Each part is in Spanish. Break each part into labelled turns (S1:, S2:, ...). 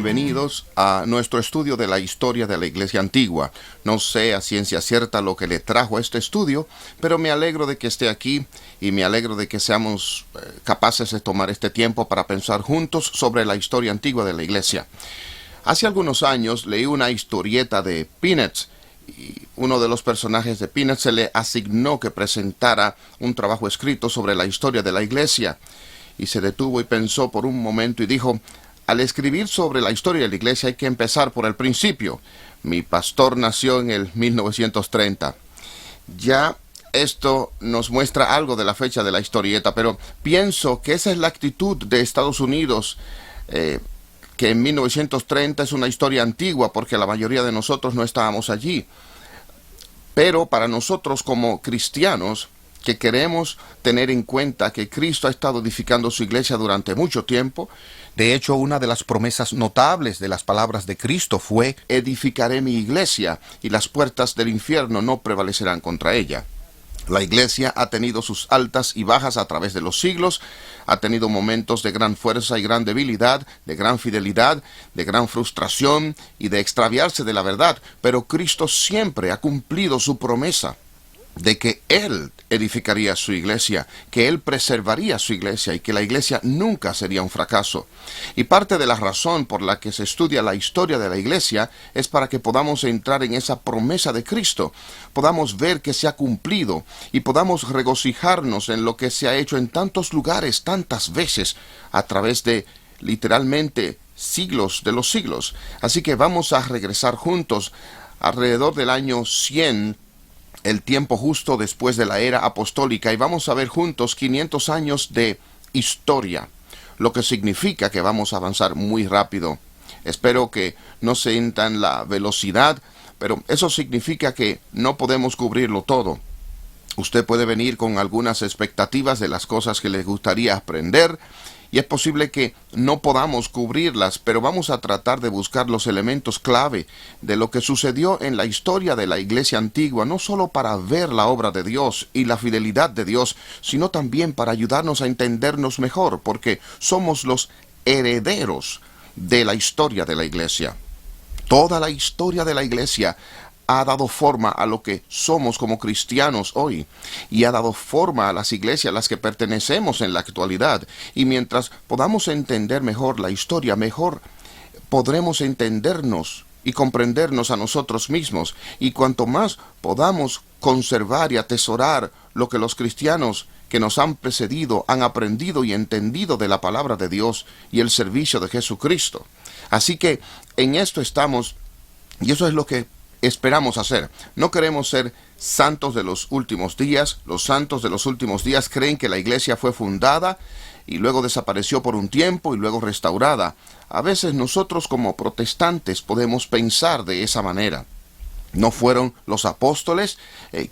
S1: bienvenidos a nuestro estudio de la historia de la Iglesia Antigua. No sé a ciencia cierta lo que le trajo a este estudio, pero me alegro de que esté aquí y me alegro de que seamos capaces de tomar este tiempo para pensar juntos sobre la historia antigua de la Iglesia. Hace algunos años leí una historieta de Peanuts, y uno de los personajes de Peanuts se le asignó que presentara un trabajo escrito sobre la historia de la Iglesia. Y se detuvo y pensó por un momento y dijo: al escribir sobre la historia de la Iglesia hay que empezar por el principio. Mi pastor nació en el 1930. Ya esto nos muestra algo de la fecha de la historieta, pero pienso que esa es la actitud de Estados Unidos, que en 1930 es una historia antigua porque la mayoría de nosotros no estábamos allí. Pero para nosotros como cristianos, que queremos tener en cuenta que Cristo ha estado edificando su iglesia durante mucho tiempo.
S2: De hecho, una de las promesas notables de las palabras de Cristo fue:
S1: edificaré mi iglesia y las puertas del infierno no prevalecerán contra ella. La iglesia ha tenido sus altas y bajas a través de los siglos, ha tenido momentos de gran fuerza y gran debilidad, de gran fidelidad, de gran frustración y de extraviarse de la verdad, pero Cristo siempre ha cumplido su promesa de que Él edificaría su iglesia, que Él preservaría su iglesia y que la iglesia nunca sería un fracaso. Y parte de la razón por la que se estudia la historia de la iglesia es para que podamos entrar en esa promesa de Cristo, podamos ver que se ha cumplido y podamos regocijarnos en lo que se ha hecho en tantos lugares, tantas veces, a través de literalmente siglos de los siglos. Así que vamos a regresar juntos alrededor del año 100, el tiempo justo después de la era apostólica, y vamos a ver juntos 500 años de historia, lo que significa que vamos a avanzar muy rápido. Espero que no sientan la velocidad, pero eso significa que no podemos cubrirlo todo. Usted puede venir con algunas expectativas de las cosas que le gustaría aprender, y es posible que no podamos cubrirlas, pero vamos a tratar de buscar los elementos clave de lo que sucedió en la historia de la Iglesia Antigua, no solo para ver la obra de Dios y la fidelidad de Dios, sino también para ayudarnos a entendernos mejor, porque somos los herederos de la historia de la Iglesia. Toda la historia de la Iglesia ha dado forma a lo que somos como cristianos hoy, y ha dado forma a las iglesias a las que pertenecemos en la actualidad. Y mientras podamos entender mejor la historia, mejor podremos entendernos y comprendernos a nosotros mismos. Y cuanto más podamos conservar y atesorar lo que los cristianos que nos han precedido han aprendido y entendido de la palabra de Dios y el servicio de Jesucristo. Así que en esto estamos, y eso es lo que esperamos hacer. No queremos ser santos de los últimos días. Los santos de los últimos días creen que la iglesia fue fundada y luego desapareció por un tiempo y luego restaurada. A veces nosotros como protestantes podemos pensar de esa manera. No fueron los apóstoles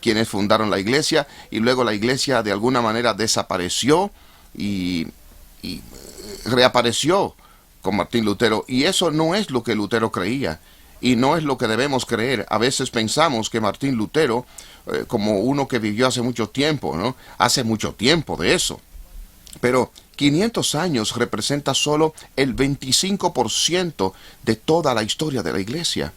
S1: quienes fundaron la iglesia, y luego la iglesia de alguna manera desapareció y reapareció con Martín Lutero, y eso no es lo que Lutero creía. Y no es lo que debemos creer. A veces pensamos que Martín Lutero, como uno que vivió hace mucho tiempo, ¿no? Hace mucho tiempo de eso. Pero 500 años representa solo el 25% de toda la historia de la iglesia.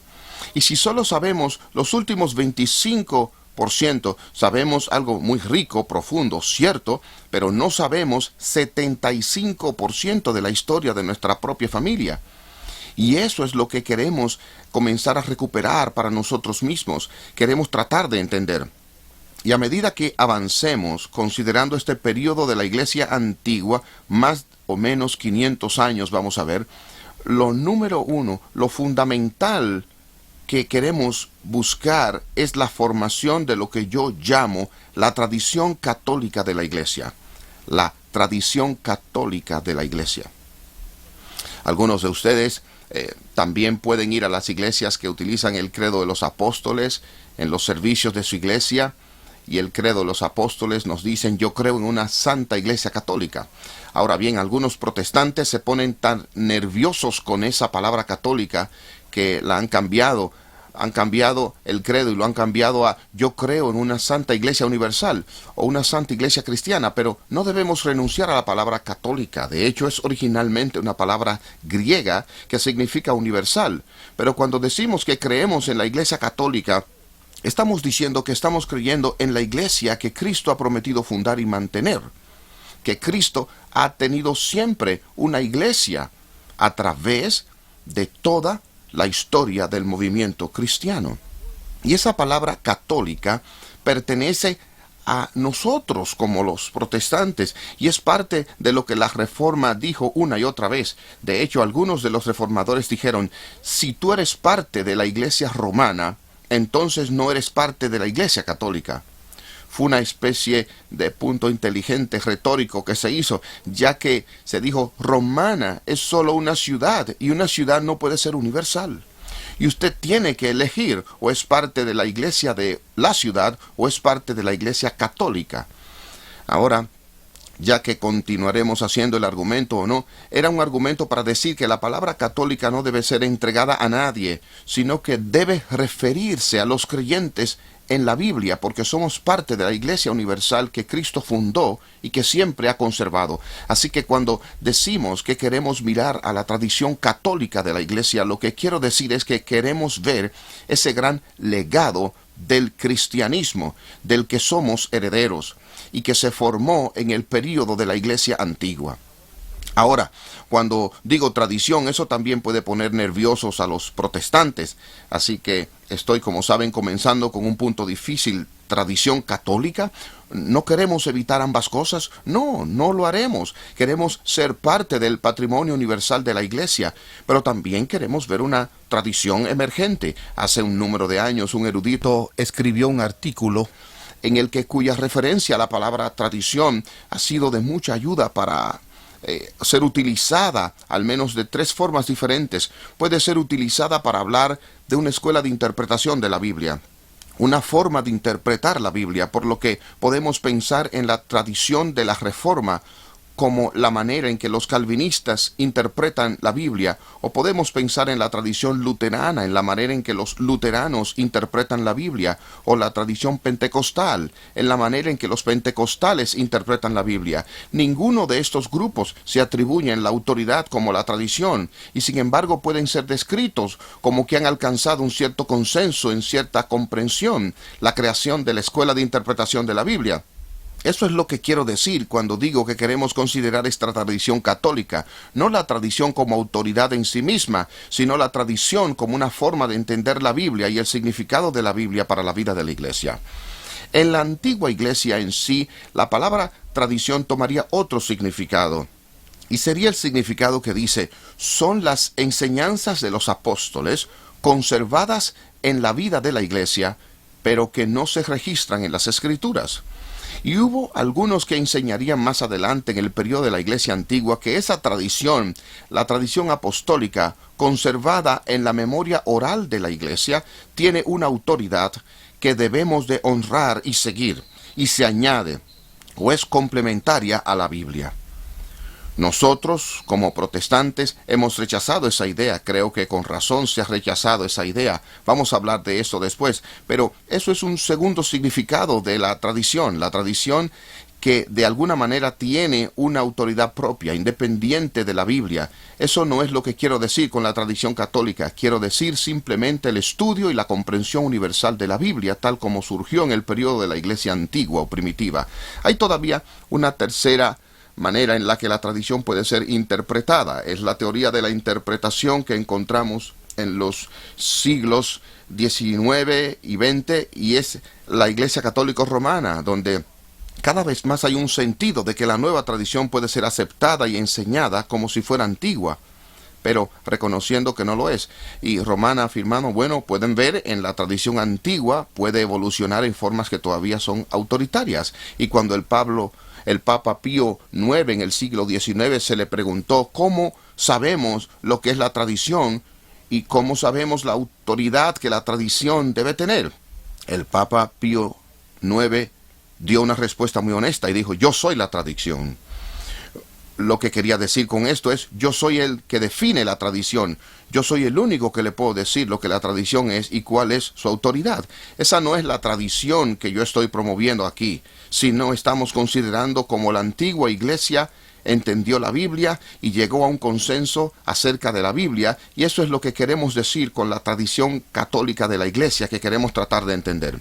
S1: Y si solo sabemos los últimos 25%, sabemos algo muy rico, profundo, cierto, pero no sabemos 75% de la historia de nuestra propia familia. Y eso es lo que queremos comenzar a recuperar para nosotros mismos. Queremos tratar de entender. Y a medida que avancemos, considerando este periodo de la iglesia antigua, más o menos 500 años, vamos a ver, lo número uno, lo fundamental que queremos buscar es la formación de lo que yo llamo la tradición católica de la iglesia. La tradición católica de la iglesia. Algunos de ustedes también pueden ir a las iglesias que utilizan el credo de los apóstoles en los servicios de su iglesia, y el credo de los apóstoles nos dicen: yo creo en una santa iglesia católica. Ahora bien, algunos protestantes se ponen tan nerviosos con esa palabra católica que la han cambiado han cambiado el credo y lo han cambiado a yo creo en una santa iglesia universal o una santa iglesia cristiana, pero no debemos renunciar a la palabra católica. De hecho, es originalmente una palabra griega que significa universal. Pero cuando decimos que creemos en la iglesia católica, estamos diciendo que estamos creyendo en la iglesia que Cristo ha prometido fundar y mantener, que Cristo ha tenido siempre una iglesia a través de toda la historia del movimiento cristiano. Y esa palabra católica pertenece a nosotros como los protestantes y es parte de lo que la Reforma dijo una y otra vez. De hecho, algunos de los reformadores dijeron, si tú eres parte de la iglesia romana, entonces no eres parte de la iglesia católica. Fue una especie de punto inteligente retórico que se hizo, ya que se dijo, romana es solo una ciudad y una ciudad no puede ser universal. Y usted tiene que elegir, o es parte de la iglesia de la ciudad o es parte de la iglesia católica. Ahora, ya que continuaremos haciendo el argumento o no, era un argumento para decir que la palabra católica no debe ser entregada a nadie, sino que debe referirse a los creyentes en la Biblia, porque somos parte de la Iglesia Universal que Cristo fundó y que siempre ha conservado. Así que cuando decimos que queremos mirar a la tradición católica de la Iglesia, lo que quiero decir es que queremos ver ese gran legado del cristianismo, del que somos herederos, y que se formó en el período de la Iglesia antigua. Ahora, cuando digo tradición, eso también puede poner nerviosos a los protestantes. Así que estoy, como saben, comenzando con un punto difícil. ¿Tradición católica? ¿No queremos evitar ambas cosas? No, no lo haremos. Queremos ser parte del patrimonio universal de la Iglesia, pero también queremos ver una tradición emergente. Hace un número de años, un erudito escribió un artículo en el que cuya referencia a la palabra tradición ha sido de mucha ayuda para ser utilizada, al menos de tres formas diferentes. Puede ser utilizada para hablar de una escuela de interpretación de la Biblia, una forma de interpretar la Biblia, por lo que podemos pensar en la tradición de la Reforma como la manera en que los calvinistas interpretan la Biblia, o podemos pensar en la tradición luterana, en la manera en que los luteranos interpretan la Biblia, o la tradición pentecostal, en la manera en que los pentecostales interpretan la Biblia. Ninguno de estos grupos se atribuyen la autoridad como la tradición, y sin embargo pueden ser descritos como que han alcanzado un cierto consenso en cierta comprensión, la creación de la escuela de interpretación de la Biblia. Eso es lo que quiero decir cuando digo que queremos considerar esta tradición católica, no la tradición como autoridad en sí misma, sino la tradición como una forma de entender la Biblia y el significado de la Biblia para la vida de la Iglesia. En la antigua Iglesia en sí, la palabra tradición tomaría otro significado, y sería el significado que dice, son las enseñanzas de los apóstoles conservadas en la vida de la Iglesia, pero que no se registran en las Escrituras. Y hubo algunos que enseñarían más adelante en el periodo de la Iglesia antigua que esa tradición, la tradición apostólica, conservada en la memoria oral de la Iglesia, tiene una autoridad que debemos de honrar y seguir, y se añade, o es complementaria a la Biblia. Nosotros, como protestantes, hemos rechazado esa idea. Creo que con razón se ha rechazado esa idea. Vamos a hablar de eso después. Pero eso es un segundo significado de la tradición que de alguna manera tiene una autoridad propia, independiente de la Biblia. Eso no es lo que quiero decir con la tradición católica. Quiero decir simplemente el estudio y la comprensión universal de la Biblia, tal como surgió en el periodo de la Iglesia antigua o primitiva. Hay todavía una tercera manera en la que la tradición puede ser interpretada. Es la teoría de la interpretación que encontramos en los siglos XIX y XX, y es la Iglesia Católica Romana, donde cada vez más hay un sentido de que la nueva tradición puede ser aceptada y enseñada como si fuera antigua, pero reconociendo que no lo es. Y Romana afirmando, bueno, pueden ver, en la tradición antigua puede evolucionar en formas que todavía son autoritarias. Y cuando el Papa Pío IX en el siglo XIX se le preguntó cómo sabemos lo que es la tradición y cómo sabemos la autoridad que la tradición debe tener. El Papa Pío IX dio una respuesta muy honesta y dijo, yo soy la tradición. Lo que quería decir con esto es, yo soy el que define la tradición. Yo soy el único que le puedo decir lo que la tradición es y cuál es su autoridad. Esa no es la tradición que yo estoy promoviendo aquí, sino estamos considerando cómo la antigua iglesia entendió la Biblia y llegó a un consenso acerca de la Biblia, y eso es lo que queremos decir con la tradición católica de la iglesia que queremos tratar de entender.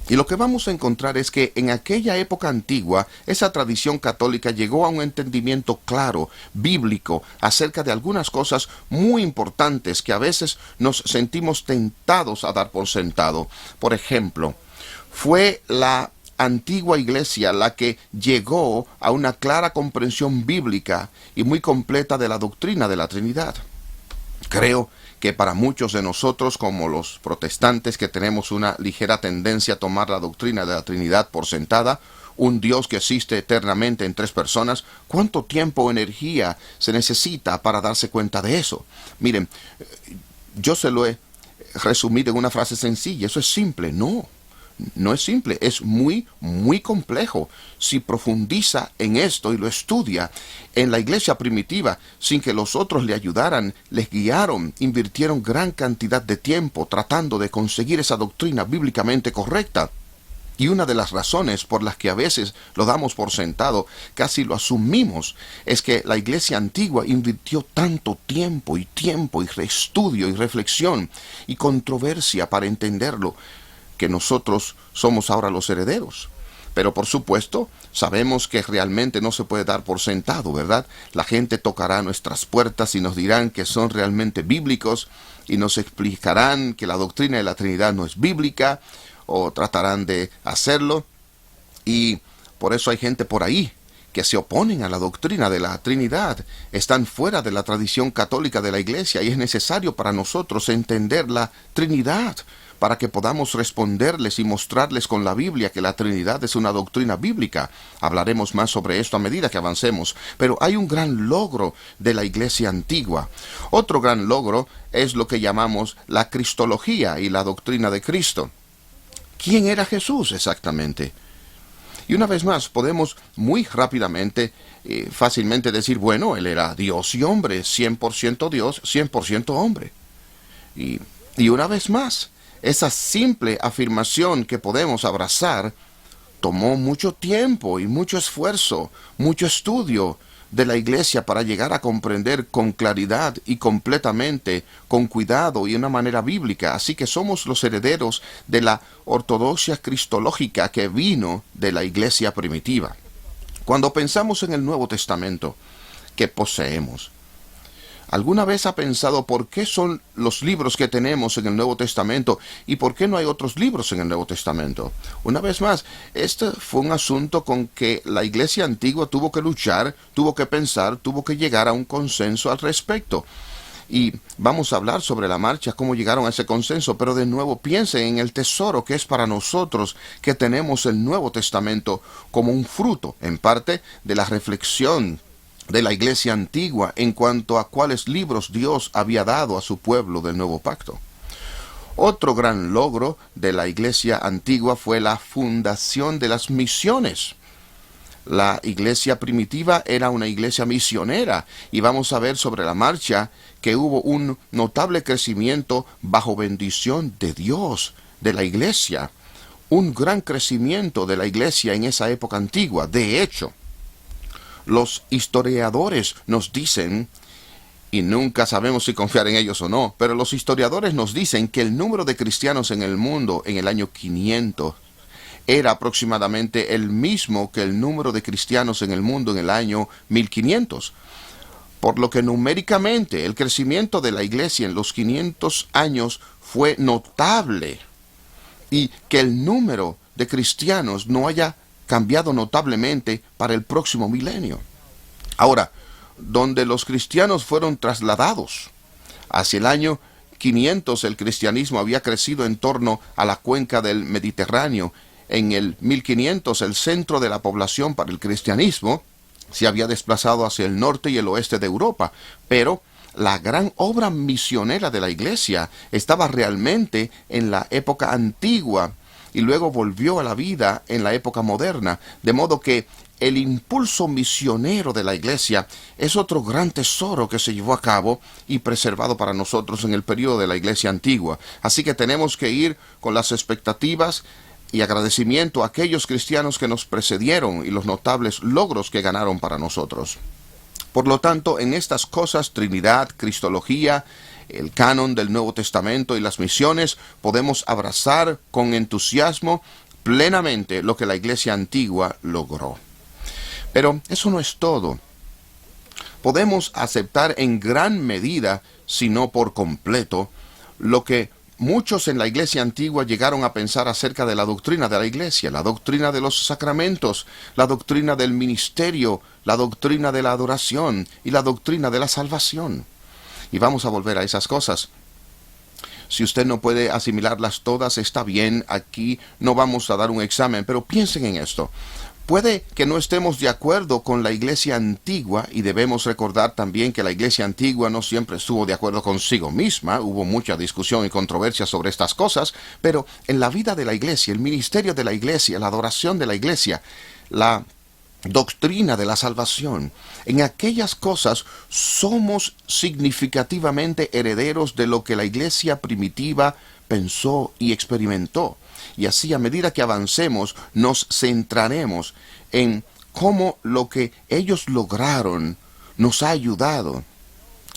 S1: Y lo que vamos a encontrar es que en aquella época antigua, esa tradición católica llegó a un entendimiento claro, bíblico, acerca de algunas cosas muy importantes que a veces nos sentimos tentados a dar por sentado. Por ejemplo, fue la antigua iglesia la que llegó a una clara comprensión bíblica y muy completa de la doctrina de la Trinidad. Creo que para muchos de nosotros, como los protestantes, que tenemos una ligera tendencia a tomar la doctrina de la Trinidad por sentada, un Dios que existe eternamente en tres personas, ¿cuánto tiempo o energía se necesita para darse cuenta de eso? Miren, yo se lo he resumido en una frase sencilla, eso es simple. No es simple, es muy, muy complejo. Si profundiza en esto y lo estudia, en la iglesia primitiva, sin que los otros le ayudaran, les guiaron, invirtieron gran cantidad de tiempo tratando de conseguir esa doctrina bíblicamente correcta. Y una de las razones por las que a veces lo damos por sentado, casi lo asumimos, es que la iglesia antigua invirtió tanto tiempo y reestudio y reflexión y controversia para entenderlo, que nosotros somos ahora los herederos. Pero por supuesto, sabemos que realmente no se puede dar por sentado, ¿verdad? La gente tocará nuestras puertas y nos dirán que son realmente bíblicos y nos explicarán que la doctrina de la Trinidad no es bíblica, o tratarán de hacerlo, y por eso hay gente por ahí que se oponen a la doctrina de la Trinidad, están fuera de la tradición católica de la iglesia, y es necesario para nosotros entender la Trinidad, para que podamos responderles y mostrarles con la Biblia que la Trinidad es una doctrina bíblica. Hablaremos más sobre esto a medida que avancemos, pero hay un gran logro de la iglesia antigua. Otro gran logro es lo que llamamos la cristología y la doctrina de Cristo. ¿Quién era Jesús exactamente? Y una vez más, podemos muy rápidamente, fácilmente decir, bueno, él era Dios y hombre, 100% Dios, 100% hombre. Y una vez más, esa simple afirmación que podemos abrazar tomó mucho tiempo y mucho esfuerzo, mucho estudio de la iglesia para llegar a comprender con claridad y completamente, con cuidado y de una manera bíblica. Así que somos los herederos de la ortodoxia cristológica que vino de la iglesia primitiva. Cuando pensamos en el Nuevo Testamento que poseemos, ¿alguna vez ha pensado por qué son los libros que tenemos en el Nuevo Testamento y por qué no hay otros libros en el Nuevo Testamento? Una vez más, este fue un asunto con que la iglesia antigua tuvo que luchar, tuvo que pensar, tuvo que llegar a un consenso al respecto. Y vamos a hablar sobre la marcha, cómo llegaron a ese consenso, pero de nuevo piensen en el tesoro que es para nosotros que tenemos el Nuevo Testamento como un fruto, en parte, de la reflexión de la iglesia antigua en cuanto a cuáles libros Dios había dado a su pueblo del nuevo pacto. Otro gran logro de la iglesia antigua fue la fundación de las misiones. La iglesia primitiva era una iglesia misionera, y vamos a ver sobre la marcha que hubo un notable crecimiento bajo bendición de Dios, de la iglesia. Un gran crecimiento de la iglesia en esa época antigua. De hecho, los historiadores nos dicen, y nunca sabemos si confiar en ellos o no, pero los historiadores nos dicen que el número de cristianos en el mundo en el año 500 era aproximadamente el mismo que el número de cristianos en el mundo en el año 1500. Por lo que numéricamente el crecimiento de la iglesia en los 500 años fue notable, y que el número de cristianos no haya cambiado notablemente para el próximo milenio. Ahora, donde los cristianos fueron trasladados hacia el año 500, el cristianismo había crecido en torno a la cuenca del Mediterráneo. En el 1500, el centro de la población para el cristianismo se había desplazado hacia el norte y el oeste de Europa, pero la gran obra misionera de la iglesia estaba realmente en la época antigua, y luego volvió a la vida en la época moderna, de modo que el impulso misionero de la Iglesia es otro gran tesoro que se llevó a cabo y preservado para nosotros en el periodo de la Iglesia antigua. Así que tenemos que ir con las expectativas y agradecimiento a aquellos cristianos que nos precedieron y los notables logros que ganaron para nosotros. Por lo tanto, en estas cosas, Trinidad, Cristología, el canon del Nuevo Testamento y las misiones, podemos abrazar con entusiasmo plenamente lo que la Iglesia antigua logró. Pero eso no es todo. Podemos aceptar en gran medida, si no por completo, lo que muchos en la Iglesia antigua llegaron a pensar acerca de la doctrina de la Iglesia, la doctrina de los sacramentos, la doctrina del ministerio, la doctrina de la adoración y la doctrina de la salvación. Y vamos a volver a esas cosas. Si usted no puede asimilarlas todas, está bien, aquí no vamos a dar un examen, pero piensen en esto. Puede que no estemos de acuerdo con la Iglesia antigua, y debemos recordar también que la Iglesia antigua no siempre estuvo de acuerdo consigo misma, hubo mucha discusión y controversia sobre estas cosas, pero en la vida de la Iglesia, el ministerio de la Iglesia, la adoración de la Iglesia, la doctrina de la salvación, en aquellas cosas somos significativamente herederos de lo que la Iglesia primitiva pensó y experimentó. Y así, a medida que avancemos, nos centraremos en cómo lo que ellos lograron nos ha ayudado.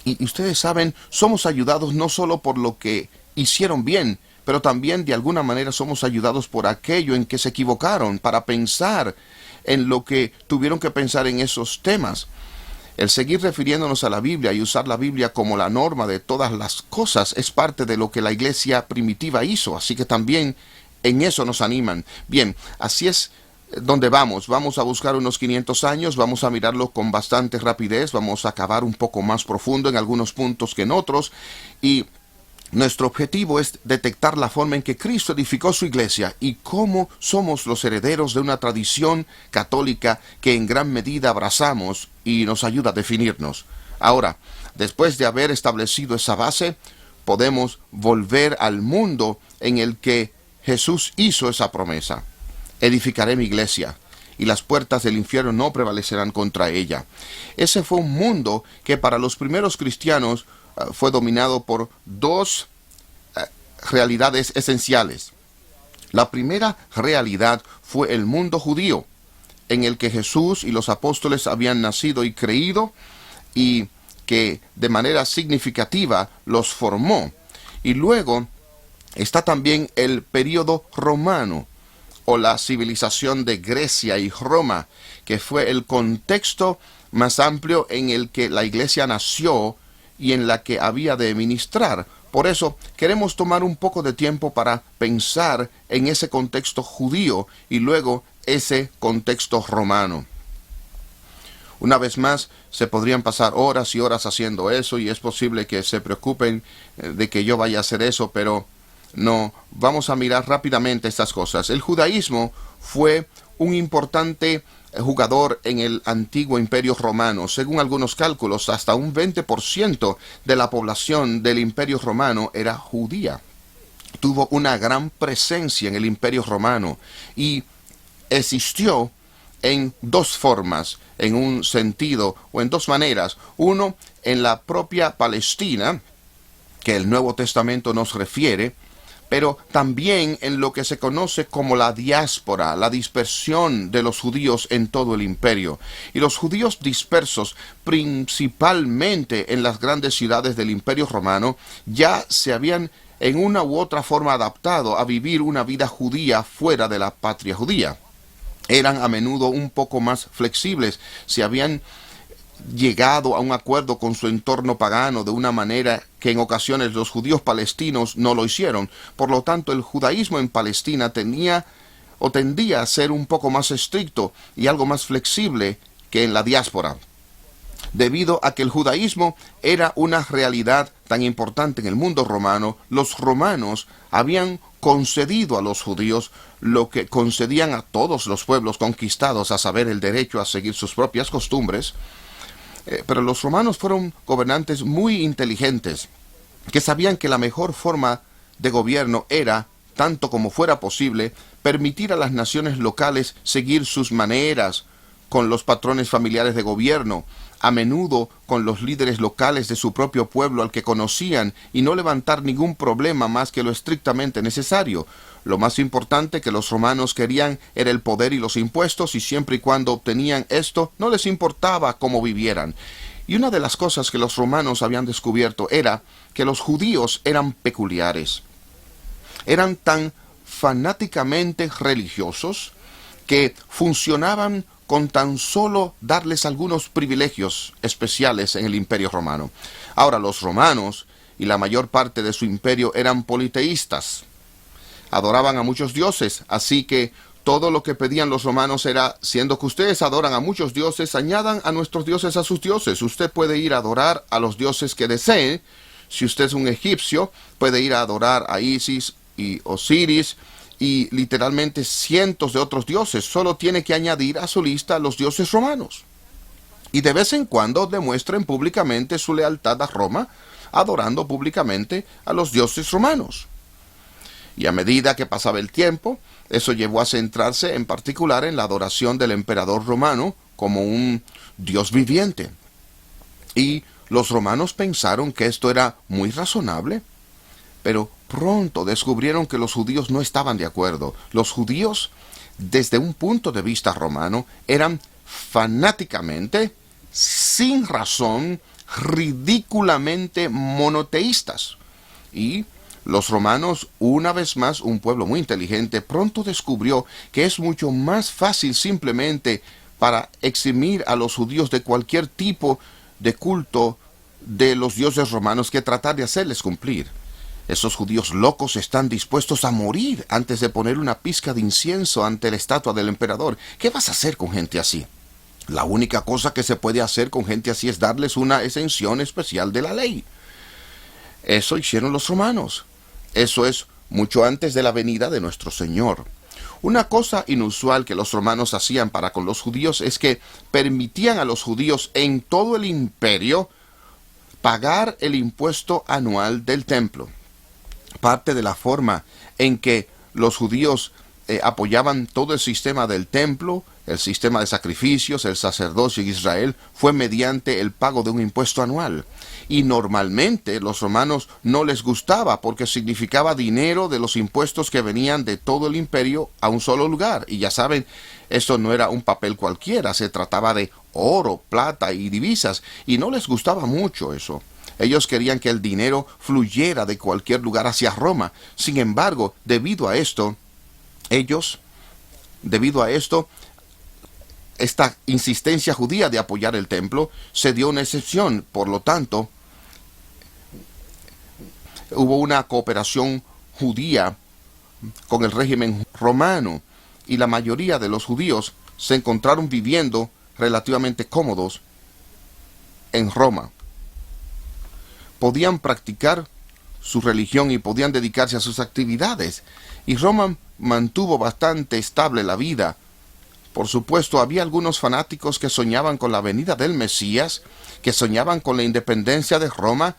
S1: Y ustedes saben, somos ayudados no solo por lo que hicieron bien, pero también de alguna manera somos ayudados por aquello en que se equivocaron, para pensar en lo que tuvieron que pensar en esos temas. El seguir refiriéndonos a la Biblia y usar la Biblia como la norma de todas las cosas es parte de lo que la Iglesia primitiva hizo, así que también en eso nos animan. Bien, así es donde vamos a buscar unos 500 años, vamos a mirarlo con bastante rapidez, vamos a acabar un poco más profundo en algunos puntos que en otros, y nuestro objetivo es detectar la forma en que Cristo edificó su Iglesia y cómo somos los herederos de una tradición católica que en gran medida abrazamos y nos ayuda a definirnos. Ahora, después de haber establecido esa base, podemos volver al mundo en el que Jesús hizo esa promesa. Edificaré mi iglesia, y las puertas del infierno no prevalecerán contra ella. Ese fue un mundo que para los primeros cristianos fue dominado por dos realidades esenciales. La primera realidad fue el mundo judío, en el que Jesús y los apóstoles habían nacido y creído, y que de manera significativa los formó. Y luego está también el período romano, o la civilización de Grecia y Roma, que fue el contexto más amplio en el que la Iglesia nació y en la que había de ministrar. Por eso queremos tomar un poco de tiempo para pensar en ese contexto judío y luego ese contexto romano. Una vez más, se podrían pasar horas y horas haciendo eso, y es posible que se preocupen de que yo vaya a hacer eso, pero no, vamos a mirar rápidamente estas cosas. El judaísmo fue un importante jugador en el antiguo imperio romano. Según algunos cálculos, hasta un 20% de la población del imperio romano era judía. Tuvo una gran presencia en el imperio romano y existió en dos formas, en un sentido o en dos maneras. Uno, en la propia Palestina, que el Nuevo Testamento nos refiere, pero también en lo que se conoce como la diáspora, la dispersión de los judíos en todo el imperio. Y los judíos dispersos, principalmente en las grandes ciudades del imperio romano, ya se habían en una u otra forma adaptado a vivir una vida judía fuera de la patria judía. Eran a menudo un poco más flexibles, se habían llegado a un acuerdo con su entorno pagano de una manera que en ocasiones los judíos palestinos no lo hicieron. Por lo tanto, el judaísmo en Palestina tendía a ser un poco más estricto y algo más flexible que en la diáspora, debido a que el judaísmo era una realidad tan importante en el mundo romano. Los romanos habían concedido a los judíos lo que concedían a todos los pueblos conquistados, a saber, el derecho a seguir sus propias costumbres. Pero los romanos fueron gobernantes muy inteligentes, que sabían que la mejor forma de gobierno era, tanto como fuera posible, permitir a las naciones locales seguir sus maneras, con los patrones familiares de gobierno, a menudo con los líderes locales de su propio pueblo al que conocían, y no levantar ningún problema más que lo estrictamente necesario. Lo más importante que los romanos querían era el poder y los impuestos, y siempre y cuando obtenían esto, no les importaba cómo vivieran. Y una de las cosas que los romanos habían descubierto era que los judíos eran peculiares. Eran tan fanáticamente religiosos que funcionaban con tan solo darles algunos privilegios especiales en el imperio romano. Ahora, los romanos y la mayor parte de su imperio eran politeístas. Adoraban a muchos dioses, así que todo lo que pedían los romanos era: siendo que ustedes adoran a muchos dioses, añadan a nuestros dioses a sus dioses. Usted puede ir a adorar a los dioses que desee. Si usted es un egipcio, puede ir a adorar a Isis y Osiris y literalmente cientos de otros dioses. Solo tiene que añadir a su lista los dioses romanos. Y de vez en cuando demuestren públicamente su lealtad a Roma, adorando públicamente a los dioses romanos. Y a medida que pasaba el tiempo, eso llevó a centrarse en particular en la adoración del emperador romano como un dios viviente. Y los romanos pensaron que esto era muy razonable, pero pronto descubrieron que los judíos no estaban de acuerdo. Los judíos, desde un punto de vista romano, eran fanáticamente, sin razón, ridículamente monoteístas. Y los romanos, una vez más un pueblo muy inteligente, pronto descubrió que es mucho más fácil simplemente para eximir a los judíos de cualquier tipo de culto de los dioses romanos que tratar de hacerles cumplir. Esos judíos locos están dispuestos a morir antes de poner una pizca de incienso ante la estatua del emperador. ¿Qué vas a hacer con gente así? La única cosa que se puede hacer con gente así es darles una exención especial de la ley. Eso hicieron los romanos. Eso es mucho antes de la venida de nuestro Señor. Una cosa inusual que los romanos hacían para con los judíos es que permitían a los judíos en todo el imperio pagar el impuesto anual del templo. Parte de la forma en que los judíos apoyaban todo el sistema del templo, el sistema de sacrificios, el sacerdocio en Israel, fue mediante el pago de un impuesto anual. Y normalmente los romanos no les gustaba porque significaba dinero de los impuestos que venían de todo el imperio a un solo lugar. Y ya saben, esto no era un papel cualquiera, se trataba de oro, plata y divisas, y no les gustaba mucho eso. Ellos querían que el dinero fluyera de cualquier lugar hacia Roma. Sin embargo, debido a esto, esta insistencia judía de apoyar el templo, se dio una excepción. Por lo tanto, hubo una cooperación judía con el régimen romano, y la mayoría de los judíos se encontraron viviendo relativamente cómodos en Roma. Podían practicar su religión y podían dedicarse a sus actividades, y Roma mantuvo bastante estable la vida. Por supuesto, había algunos fanáticos que soñaban con la venida del Mesías, que soñaban con la independencia de Roma,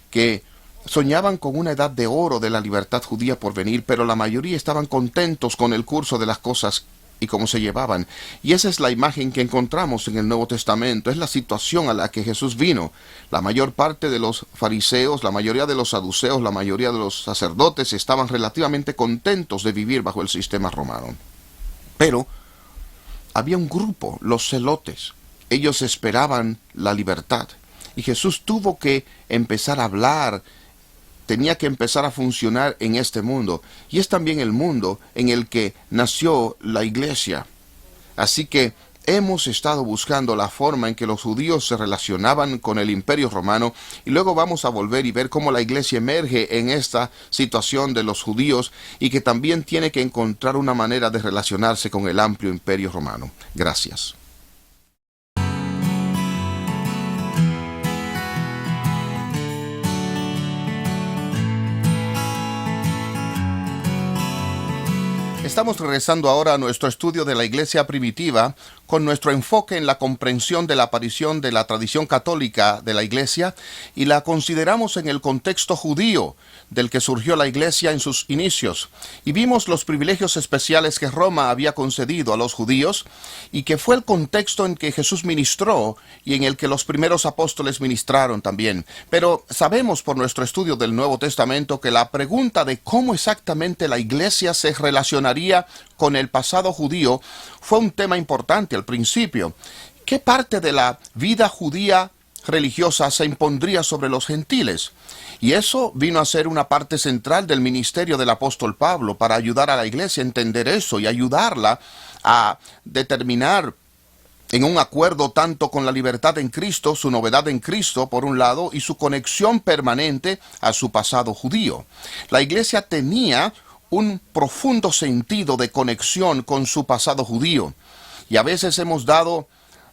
S1: que soñaban con una edad de oro de la libertad judía por venir, pero la mayoría estaban contentos con el curso de las cosas y cómo se llevaban. Y esa es la imagen que encontramos en el Nuevo Testamento. Es la situación a la que Jesús vino. La mayor parte de los fariseos, la mayoría de los saduceos, la mayoría de los sacerdotes estaban relativamente contentos de vivir bajo el sistema romano. Pero había un grupo, los celotes. Ellos esperaban la libertad. Y Jesús tuvo que empezar a hablar, tenía que empezar a funcionar en este mundo. Y es también el mundo en el que nació la iglesia. Así que hemos estado buscando la forma en que los judíos se relacionaban con el imperio romano, y luego vamos a volver y ver cómo la iglesia emerge en esta situación de los judíos y que también tiene que encontrar una manera de relacionarse con el amplio imperio romano. Gracias.
S2: Estamos regresando ahora a nuestro estudio de la Iglesia primitiva con nuestro enfoque en la comprensión de la aparición de la tradición católica de la Iglesia, y la consideramos en el contexto judío del que surgió la Iglesia en sus inicios. Y vimos los privilegios especiales que Roma había concedido a los judíos y que fue el contexto en que Jesús ministró y en el que los primeros apóstoles ministraron también. Pero sabemos por nuestro estudio del Nuevo Testamento que la pregunta de cómo exactamente la Iglesia se relacionaría con el pasado judío fue un tema importante al principio. ¿Qué parte de la vida judía religiosa se impondría sobre los gentiles? Y eso vino a ser una parte central del ministerio del apóstol Pablo para ayudar a la Iglesia a entender eso y ayudarla a determinar en un acuerdo tanto con la libertad en Cristo, su novedad en Cristo por un lado, y su conexión permanente a su pasado judío. La Iglesia tenía un profundo sentido de conexión con su pasado judío, y a veces hemos dado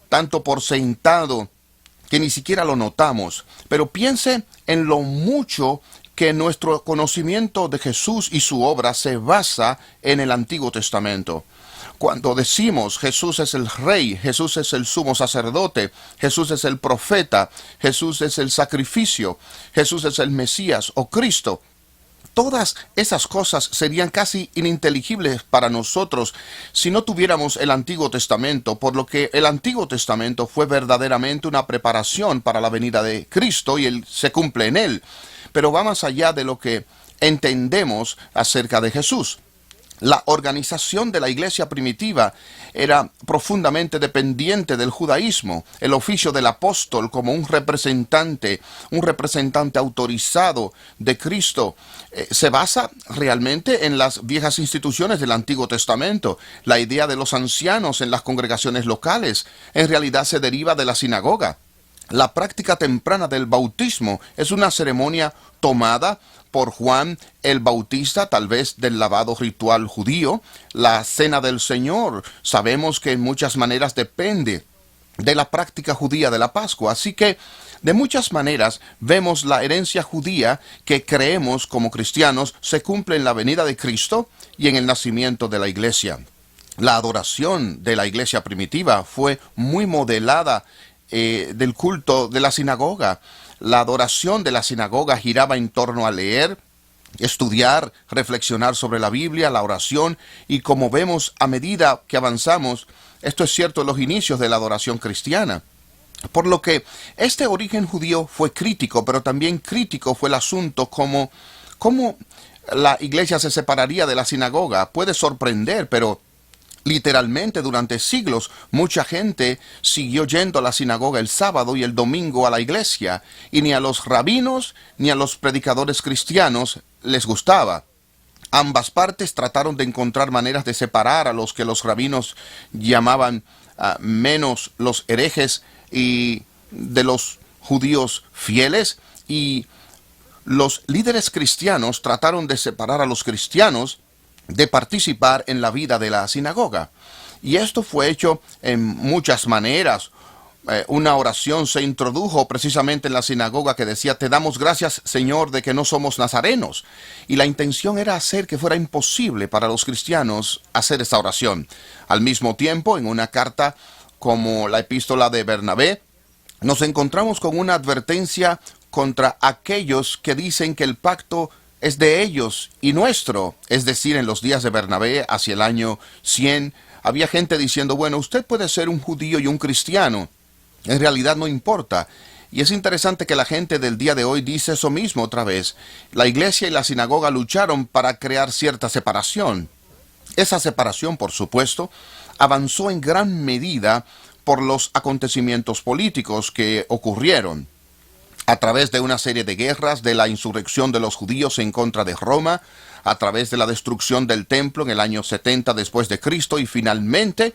S2: tanto por sentado que ni siquiera lo notamos. Pero piense en lo mucho que nuestro conocimiento de Jesús y su obra se basa en el Antiguo Testamento. Cuando decimos Jesús es el Rey, Jesús es el sumo sacerdote, Jesús es el profeta, Jesús es el sacrificio, Jesús es el Mesías o Cristo, todas esas cosas serían casi ininteligibles para nosotros si no tuviéramos el Antiguo Testamento, por lo que el Antiguo Testamento fue verdaderamente una preparación para la venida de Cristo y Él se cumple en Él. Pero va más allá de lo que entendemos acerca de Jesús. La organización de la iglesia primitiva era profundamente dependiente del judaísmo. El oficio del apóstol como un representante autorizado de Cristo, se basa realmente en las viejas instituciones del Antiguo Testamento. La idea de los ancianos en las congregaciones locales en realidad se deriva de la sinagoga. La práctica temprana del bautismo es una ceremonia tomada por Juan el Bautista, tal vez del lavado ritual judío. La cena del Señor, sabemos que en muchas maneras depende de la práctica judía de la Pascua. Así que, de muchas maneras, vemos la herencia judía que creemos como cristianos se cumple en la venida de Cristo y en el nacimiento de la iglesia. La adoración de la iglesia primitiva fue muy modelada del culto de la sinagoga. La adoración de la sinagoga giraba en torno a leer, estudiar, reflexionar sobre la Biblia, la oración, y como vemos a medida que avanzamos, esto es cierto en los inicios de la adoración cristiana. Por lo que este origen judío fue crítico, pero también crítico fue el asunto cómo la iglesia se separaría de la sinagoga. Puede sorprender, pero literalmente durante siglos mucha gente siguió yendo a la sinagoga el sábado y el domingo a la iglesia, y ni a los rabinos ni a los predicadores cristianos les gustaba. Ambas partes trataron de encontrar maneras de separar a los que los rabinos llamaban menos los herejes y de los judíos fieles, y los líderes cristianos trataron de separar a los cristianos de participar en la vida de la sinagoga. Y esto fue hecho en muchas maneras. Una oración se introdujo precisamente en la sinagoga que decía: te damos gracias, Señor, de que no somos nazarenos. Y la intención era hacer que fuera imposible para los cristianos hacer esa oración. Al mismo tiempo, en una carta como la epístola de Bernabé, nos encontramos con una advertencia contra aquellos que dicen que el pacto es de ellos y nuestro. Es decir, en los días de Bernabé, hacia el año 100, había gente diciendo: bueno, usted puede ser un judío y un cristiano, en realidad no importa. Y es interesante que la gente del día de hoy dice eso mismo otra vez. La iglesia y la sinagoga lucharon para crear cierta separación. Esa separación, por supuesto, avanzó en gran medida por los acontecimientos políticos que ocurrieron a través de una serie de guerras, de la insurrección de los judíos en contra de Roma, a través de la destrucción del templo en el año 70 después de Cristo, y finalmente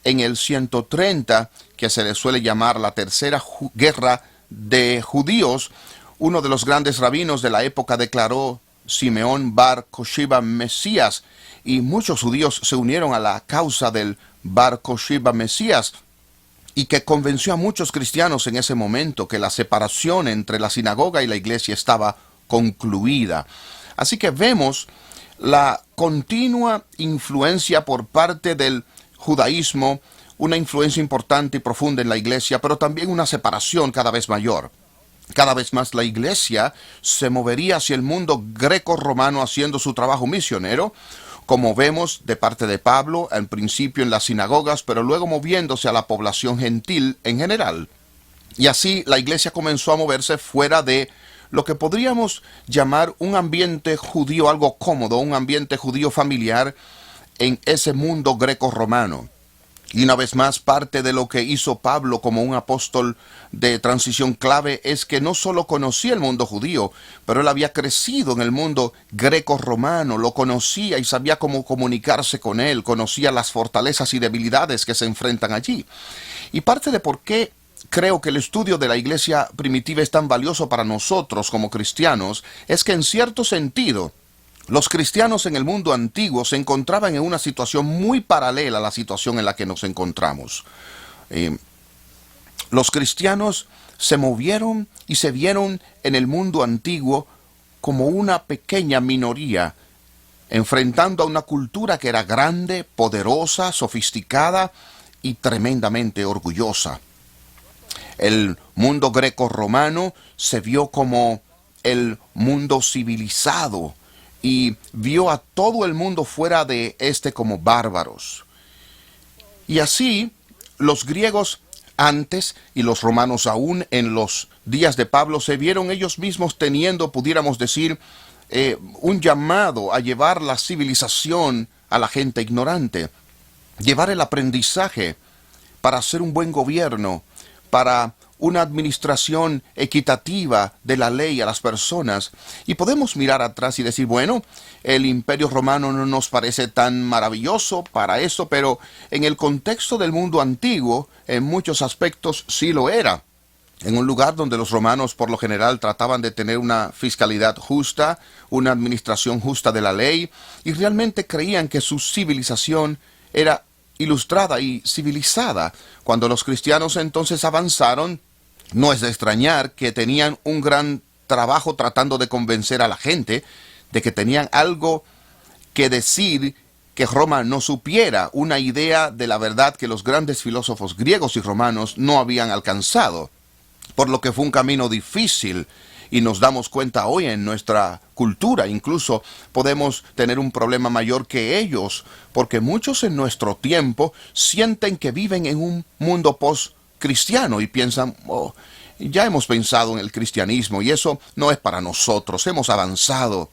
S2: en el 130, que se le suele llamar la tercera guerra de judíos. Uno de los grandes rabinos de la época declaró: Simeón Bar Koshiba Mesías, y muchos judíos se unieron a la causa del Bar Koshiba Mesías, y que convenció a muchos cristianos en ese momento que la separación entre la sinagoga y la iglesia estaba concluida. Así que vemos
S1: la continua influencia por parte del judaísmo, una influencia importante y profunda en la iglesia, pero también una separación cada vez mayor. Cada vez más la iglesia se movería hacia el mundo greco-romano haciendo su trabajo misionero, como vemos de parte de Pablo, al principio en las sinagogas, pero luego moviéndose a la población gentil en general. Y así la iglesia comenzó a moverse fuera de lo que podríamos llamar un ambiente judío algo cómodo, un ambiente judío familiar en ese mundo greco-romano. Y una vez más, parte de lo que hizo Pablo como un apóstol de transición clave es que no solo conocía el mundo judío, pero él había crecido en el mundo greco-romano, lo conocía y sabía cómo comunicarse con él, conocía las fortalezas y debilidades que se enfrentan allí. Y parte de por qué creo que el estudio de la iglesia primitiva es tan valioso para nosotros como cristianos es que en cierto sentido, los cristianos en el mundo antiguo se encontraban en una situación muy paralela a la situación en la que nos encontramos. Los cristianos se movieron y se vieron en el mundo antiguo como una pequeña minoría, enfrentando a una cultura que era grande, poderosa, sofisticada y tremendamente orgullosa. El mundo greco-romano se vio como el mundo civilizado, y vio a todo el mundo fuera de este como bárbaros. Y así, los griegos antes y los romanos aún en los días de Pablo se vieron ellos mismos teniendo, pudiéramos decir, un llamado a llevar la civilización a la gente ignorante, llevar el aprendizaje para hacer un buen gobierno, para una administración equitativa de la ley a las personas. Y podemos mirar atrás y decir, bueno, el Imperio Romano no nos parece tan maravilloso para eso, pero en el contexto del mundo antiguo, en muchos aspectos sí lo era. En un lugar donde los romanos por lo general trataban de tener una fiscalidad justa, una administración justa de la ley, y realmente creían que su civilización era ilustrada y civilizada. Cuando los cristianos entonces avanzaron, no es de extrañar que tenían un gran trabajo tratando de convencer a la gente de que tenían algo que decir que Roma no supiera, una idea de la verdad que los grandes filósofos griegos y romanos no habían alcanzado, por lo que fue un camino difícil. Y nos damos cuenta hoy en nuestra cultura, incluso podemos tener un problema mayor que ellos, porque muchos en nuestro tiempo sienten que viven en un mundo post-cristiano y piensan, oh, ya hemos pensado en el cristianismo y eso no es para nosotros, hemos avanzado.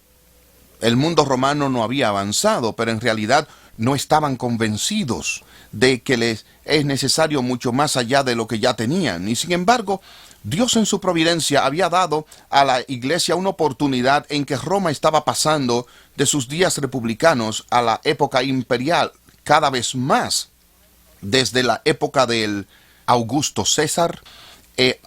S1: El mundo romano no había avanzado, pero en realidad no estaban convencidos de que les es necesario mucho más allá de lo que ya tenían. Y sin embargo, Dios en su providencia había dado a la iglesia una oportunidad en que Roma estaba pasando de sus días republicanos a la época imperial cada vez más. Desde la época del Augusto César,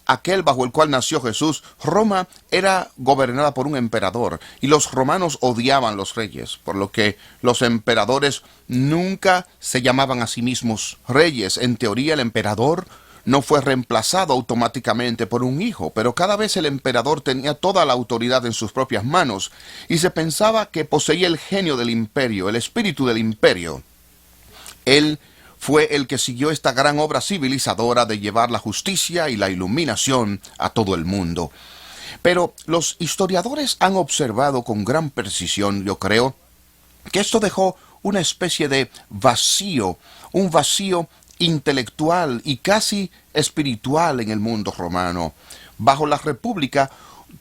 S1: aquel bajo el cual nació Jesús, Roma era gobernada por un emperador y los romanos odiaban los reyes, por lo que los emperadores nunca se llamaban a sí mismos reyes. En teoría el emperador no fue reemplazado automáticamente por un hijo, pero cada vez el emperador tenía toda la autoridad en sus propias manos y se pensaba que poseía el genio del imperio, el espíritu del imperio. Él fue el que siguió esta gran obra civilizadora de llevar la justicia y la iluminación a todo el mundo. Pero los historiadores han observado con gran precisión, yo creo, que esto dejó una especie de vacío, un vacío intelectual y casi espiritual en el mundo romano. Bajo la República,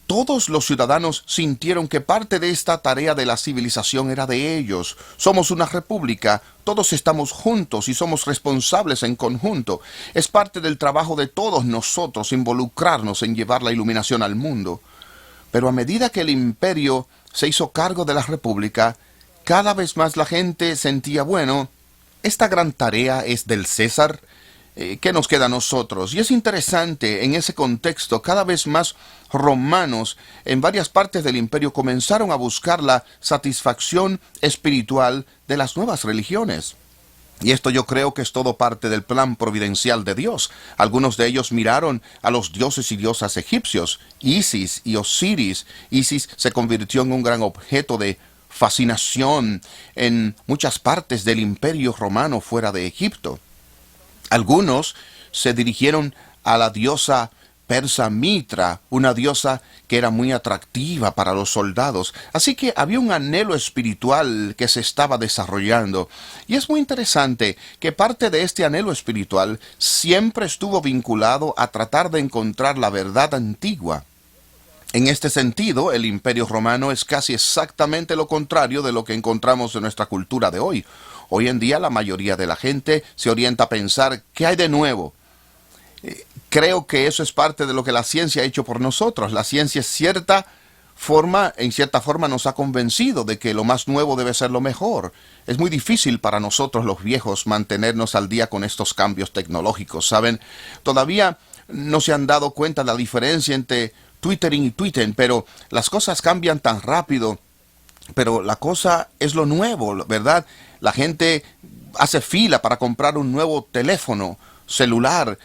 S1: todos los ciudadanos sintieron que parte de esta tarea de la civilización era de ellos. Somos una república, todos estamos juntos y somos responsables en conjunto. Es parte del trabajo de todos nosotros involucrarnos en llevar la iluminación al mundo. Pero a medida que el imperio se hizo cargo de la república, cada vez más la gente sentía, bueno, esta gran tarea es del César. ¿Qué nos queda a nosotros? Y es interesante, en ese contexto, cada vez más romanos en varias partes del imperio comenzaron a buscar la satisfacción espiritual de las nuevas religiones. Y esto yo creo que es todo parte del plan providencial de Dios. Algunos de ellos miraron a los dioses y diosas egipcios, Isis y Osiris. Isis se convirtió en un gran objeto de fascinación en muchas partes del Imperio Romano fuera de Egipto. Algunos se dirigieron a la diosa persa Mitra, una diosa que era muy atractiva para los soldados. Así que había un anhelo espiritual que se estaba desarrollando. Y es muy interesante que parte de este anhelo espiritual siempre estuvo vinculado a tratar de encontrar la verdad antigua. En este sentido, el Imperio Romano es casi exactamente lo contrario de lo que encontramos en nuestra cultura de hoy. Hoy en día la mayoría de la gente se orienta a pensar ¿qué hay de nuevo? Creo que eso es parte de lo que la ciencia ha hecho por nosotros. La ciencia en cierta forma nos ha convencido de que lo más nuevo debe ser lo mejor. Es muy difícil para nosotros los viejos mantenernos al día con estos cambios tecnológicos, ¿saben? Todavía no se han dado cuenta de la diferencia entre twittering y tweeting, pero las cosas cambian tan rápido. Pero la cosa es lo nuevo, ¿verdad? La gente hace fila para comprar un nuevo teléfono celular.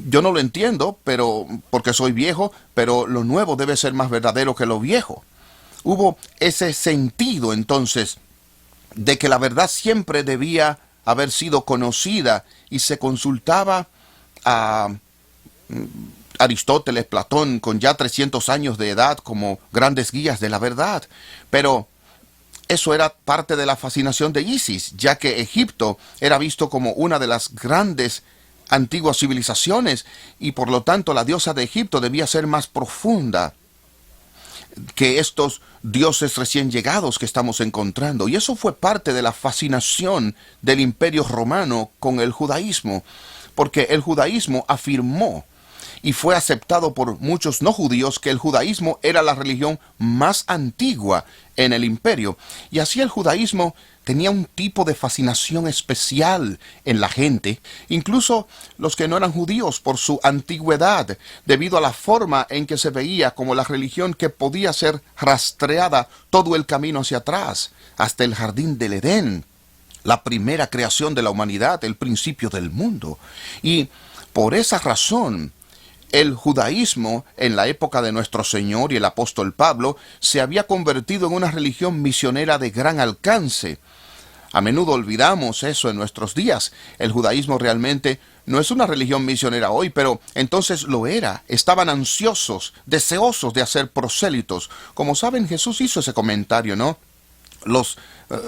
S1: Yo no lo entiendo, pero porque soy viejo, pero lo nuevo debe ser más verdadero que lo viejo. Hubo ese sentido entonces de que la verdad siempre debía haber sido conocida y se consultaba a Aristóteles, Platón, con ya 300 años de edad como grandes guías de la verdad. Pero eso era parte de la fascinación de Isis, ya que Egipto era visto como una de las grandes antiguas civilizaciones y por lo tanto la diosa de Egipto debía ser más profunda que estos dioses recién llegados que estamos encontrando. Y eso fue parte de la fascinación del Imperio Romano con el judaísmo, porque el judaísmo afirmó y fue aceptado por muchos no judíos que el judaísmo era la religión más antigua en el imperio. Y así el judaísmo tenía un tipo de fascinación especial en la gente, incluso los que no eran judíos, por su antigüedad, debido a la forma en que se veía como la religión que podía ser rastreada todo el camino hacia atrás, hasta el jardín del Edén, la primera creación de la humanidad, el principio del mundo. Y por esa razón, el judaísmo, en la época de nuestro Señor y el apóstol Pablo, se había convertido en una religión misionera de gran alcance. A menudo olvidamos eso en nuestros días. El judaísmo realmente no es una religión misionera hoy, pero entonces lo era. Estaban ansiosos, deseosos de hacer prosélitos. Como saben, Jesús hizo ese comentario, ¿no? Los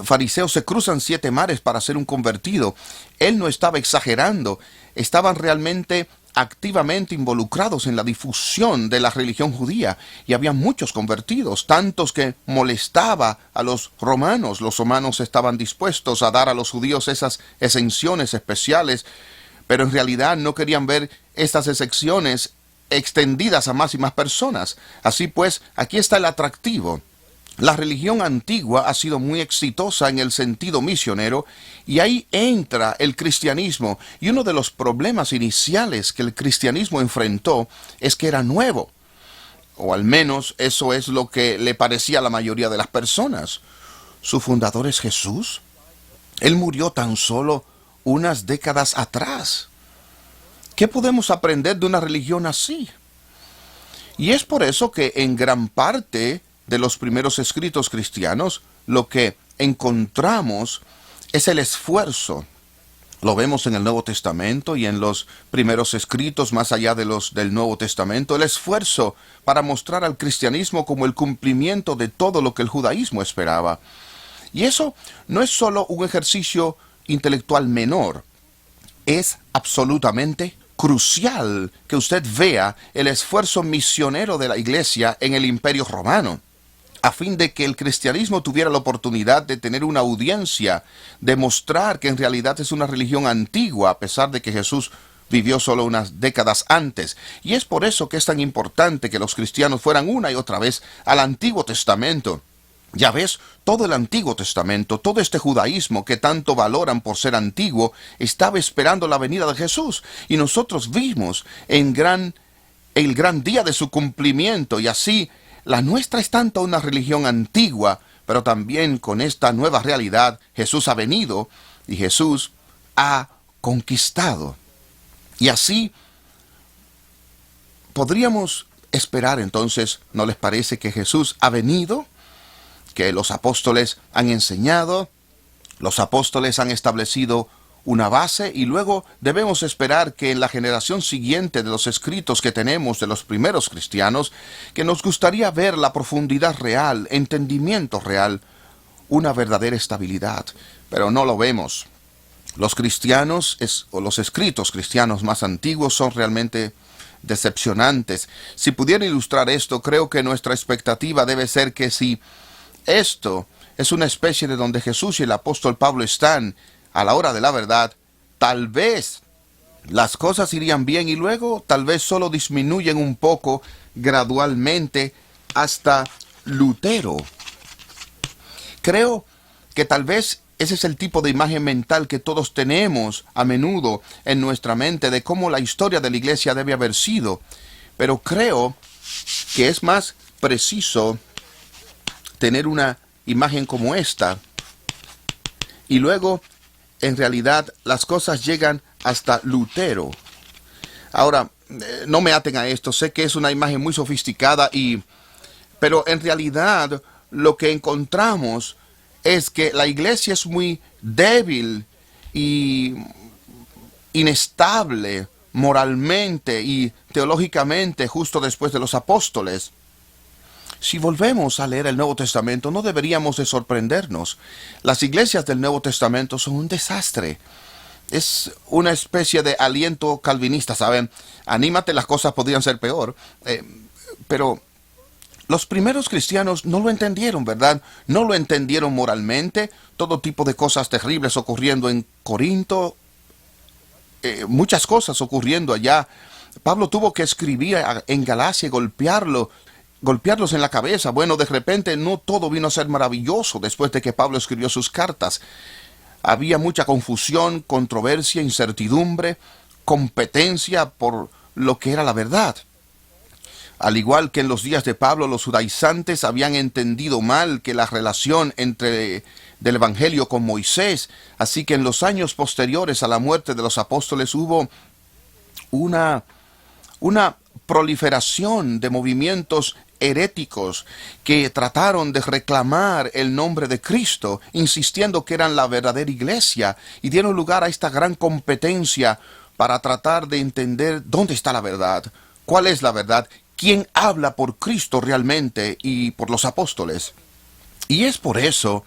S1: fariseos se cruzan 7 mares para ser un convertido. Él no estaba exagerando. Estaban realmente activamente involucrados en la difusión de la religión judía, y había muchos convertidos, tantos que molestaba a los romanos. Los romanos estaban dispuestos a dar a los judíos esas exenciones especiales, pero en realidad no querían ver estas exenciones extendidas a más y más personas. Así pues, aquí está el atractivo. La religión antigua ha sido muy exitosa en el sentido misionero, y ahí entra el cristianismo. Y uno de los problemas iniciales que el cristianismo enfrentó es que era nuevo, o al menos eso es lo que le parecía a la mayoría de las personas. ¿Su fundador es Jesús? Él murió tan solo unas décadas atrás. ¿Qué podemos aprender de una religión así? Y es por eso que en gran parte de los primeros escritos cristianos, lo que encontramos es el esfuerzo. Lo vemos en el Nuevo Testamento y en los primeros escritos más allá de los del Nuevo Testamento, el esfuerzo para mostrar al cristianismo como el cumplimiento de todo lo que el judaísmo esperaba. Y eso no es solo un ejercicio intelectual menor, es absolutamente crucial que usted vea el esfuerzo misionero de la Iglesia en el Imperio Romano, a fin de que el cristianismo tuviera la oportunidad de tener una audiencia, de mostrar que en realidad es una religión antigua, a pesar de que Jesús vivió solo unas décadas antes. Y es por eso que es tan importante que los cristianos fueran una y otra vez al Antiguo Testamento. Ya ves, todo el Antiguo Testamento, todo este judaísmo que tanto valoran por ser antiguo, estaba esperando la venida de Jesús. Y nosotros vimos el gran día de su cumplimiento, y así la nuestra es tanto una religión antigua, pero también con esta nueva realidad Jesús ha venido y Jesús ha conquistado. Y así podríamos esperar entonces, ¿no les parece que Jesús ha venido que los apóstoles han enseñado, los apóstoles han establecido una base y luego debemos esperar que en la generación siguiente de los escritos que tenemos de los primeros cristianos, que nos gustaría ver la profundidad real, entendimiento real, una verdadera estabilidad, pero no lo vemos. Los cristianos, o los escritos cristianos más antiguos son realmente decepcionantes. Si pudiera ilustrar esto, creo que nuestra expectativa debe ser que si esto es una especie de donde Jesús y el apóstol Pablo están a la hora de la verdad, tal vez las cosas irían bien y luego tal vez solo disminuyen un poco gradualmente hasta Lutero. Creo que tal vez ese es el tipo de imagen mental que todos tenemos a menudo en nuestra mente de cómo la historia de la iglesia debe haber sido. Pero creo que es más preciso tener una imagen como esta. Y luego, en realidad, las cosas llegan hasta Lutero. Ahora, no me aten a esto. Sé que es una imagen muy sofisticada pero en realidad lo que encontramos es que la iglesia es muy débil y inestable moralmente y teológicamente justo después de los apóstoles. Si volvemos a leer el Nuevo Testamento, no deberíamos de sorprendernos. Las iglesias del Nuevo Testamento son un desastre. Es una especie de aliento calvinista, ¿saben? Anímate, las cosas podrían ser peor. Pero los primeros cristianos no lo entendieron, ¿verdad? No lo entendieron moralmente. Todo tipo de cosas terribles ocurriendo en Corinto. Muchas cosas ocurriendo allá. Pablo tuvo que escribir en Galacia y golpearlos en la cabeza. Bueno, de repente no todo vino a ser maravilloso después de que Pablo escribió sus cartas. Había mucha confusión, controversia, incertidumbre, competencia por lo que era la verdad. Al igual que en los días de Pablo, los judaizantes habían entendido mal que la relación del Evangelio con Moisés, así que en los años posteriores a la muerte de los apóstoles hubo una proliferación de movimientos heréticos que trataron de reclamar el nombre de Cristo, insistiendo que eran la verdadera iglesia, y dieron lugar a esta gran competencia para tratar de entender dónde está la verdad, cuál es la verdad, quién habla por Cristo realmente y por los apóstoles. Y es por eso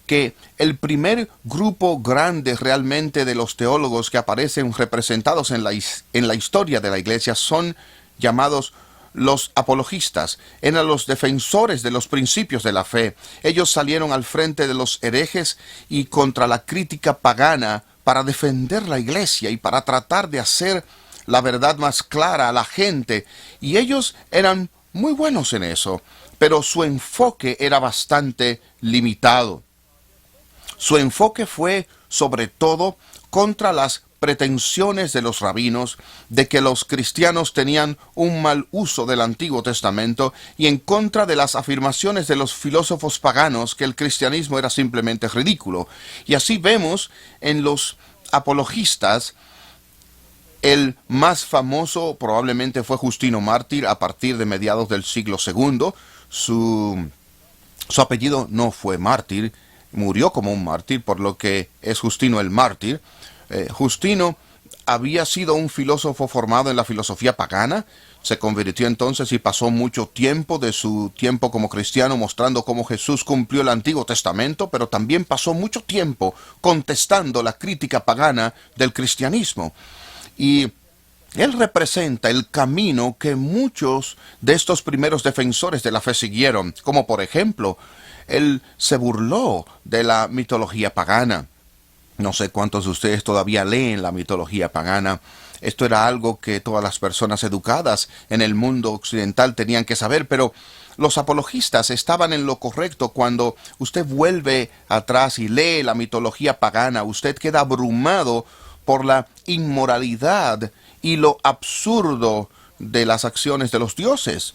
S1: que el primer grupo grande realmente de los teólogos que aparecen representados en la historia de la iglesia son llamados los apologistas. Eran los defensores de los principios de la fe. Ellos salieron al frente de los herejes y contra la crítica pagana para defender la iglesia y para tratar de hacer la verdad más clara a la gente. Y ellos eran muy buenos en eso, pero su enfoque era bastante limitado. Su enfoque fue, sobre todo, contra las pretensiones de los rabinos de que los cristianos tenían un mal uso del Antiguo Testamento y en contra de las afirmaciones de los filósofos paganos que el cristianismo era simplemente ridículo. Y así vemos en los apologistas. El más famoso probablemente fue Justino Mártir a partir de mediados del siglo II. Su apellido no fue mártir, murió como un mártir, por lo que es Justino el mártir. Justino había sido un filósofo formado en la filosofía pagana, se convirtió entonces y pasó mucho tiempo de su tiempo como cristiano mostrando cómo Jesús cumplió el Antiguo Testamento, pero también pasó mucho tiempo contestando la crítica pagana del cristianismo. Y él representa el camino que muchos de estos primeros defensores de la fe siguieron, como por ejemplo, él se burló de la mitología pagana. No sé cuántos de ustedes todavía leen la mitología pagana. Esto era algo que todas las personas educadas en el mundo occidental tenían que saber, pero los apologistas estaban en lo correcto. Cuando usted vuelve atrás y lee la mitología pagana, usted queda abrumado por la inmoralidad y lo absurdo de las acciones de los dioses.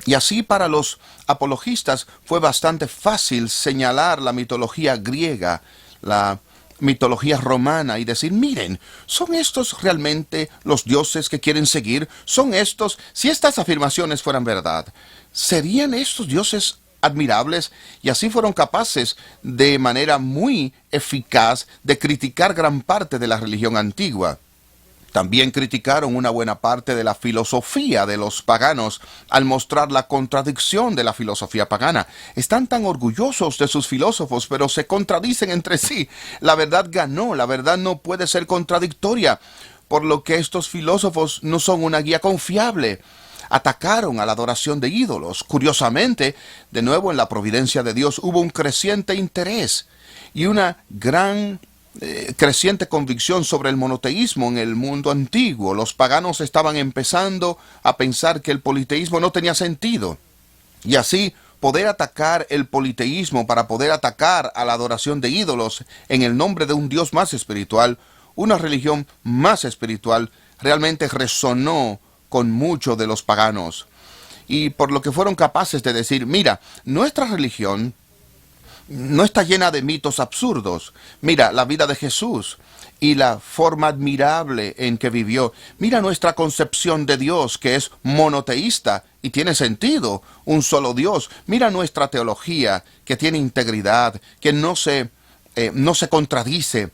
S1: Y así para los apologistas fue bastante fácil señalar la mitología griega, la mitología romana y decir, miren, ¿son estos realmente los dioses que quieren seguir? ¿Son estos? Si estas afirmaciones fueran verdad, ¿serían estos dioses admirables, y así fueron capaces de manera muy eficaz de criticar gran parte de la religión antigua. También criticaron una buena parte de la filosofía de los paganos al mostrar la contradicción de la filosofía pagana. Están tan orgullosos de sus filósofos, pero se contradicen entre sí. La verdad ganó, la verdad no puede ser contradictoria, por lo que estos filósofos no son una guía confiable. Atacaron a la adoración de ídolos. Curiosamente, de nuevo en la providencia de Dios hubo un creciente interés y una gran creciente convicción sobre el monoteísmo en el mundo antiguo. Los paganos estaban empezando a pensar que el politeísmo no tenía sentido. Y así, poder atacar el politeísmo para poder atacar a la adoración de ídolos en el nombre de un Dios más espiritual, una religión más espiritual, realmente resonó con muchos de los paganos. Y por lo que fueron capaces de decir, mira, nuestra religión no está llena de mitos absurdos. Mira la vida de Jesús y la forma admirable en que vivió. Mira nuestra concepción de Dios, que es monoteísta y tiene sentido, un solo Dios. Mira nuestra teología, que tiene integridad, que no se contradice.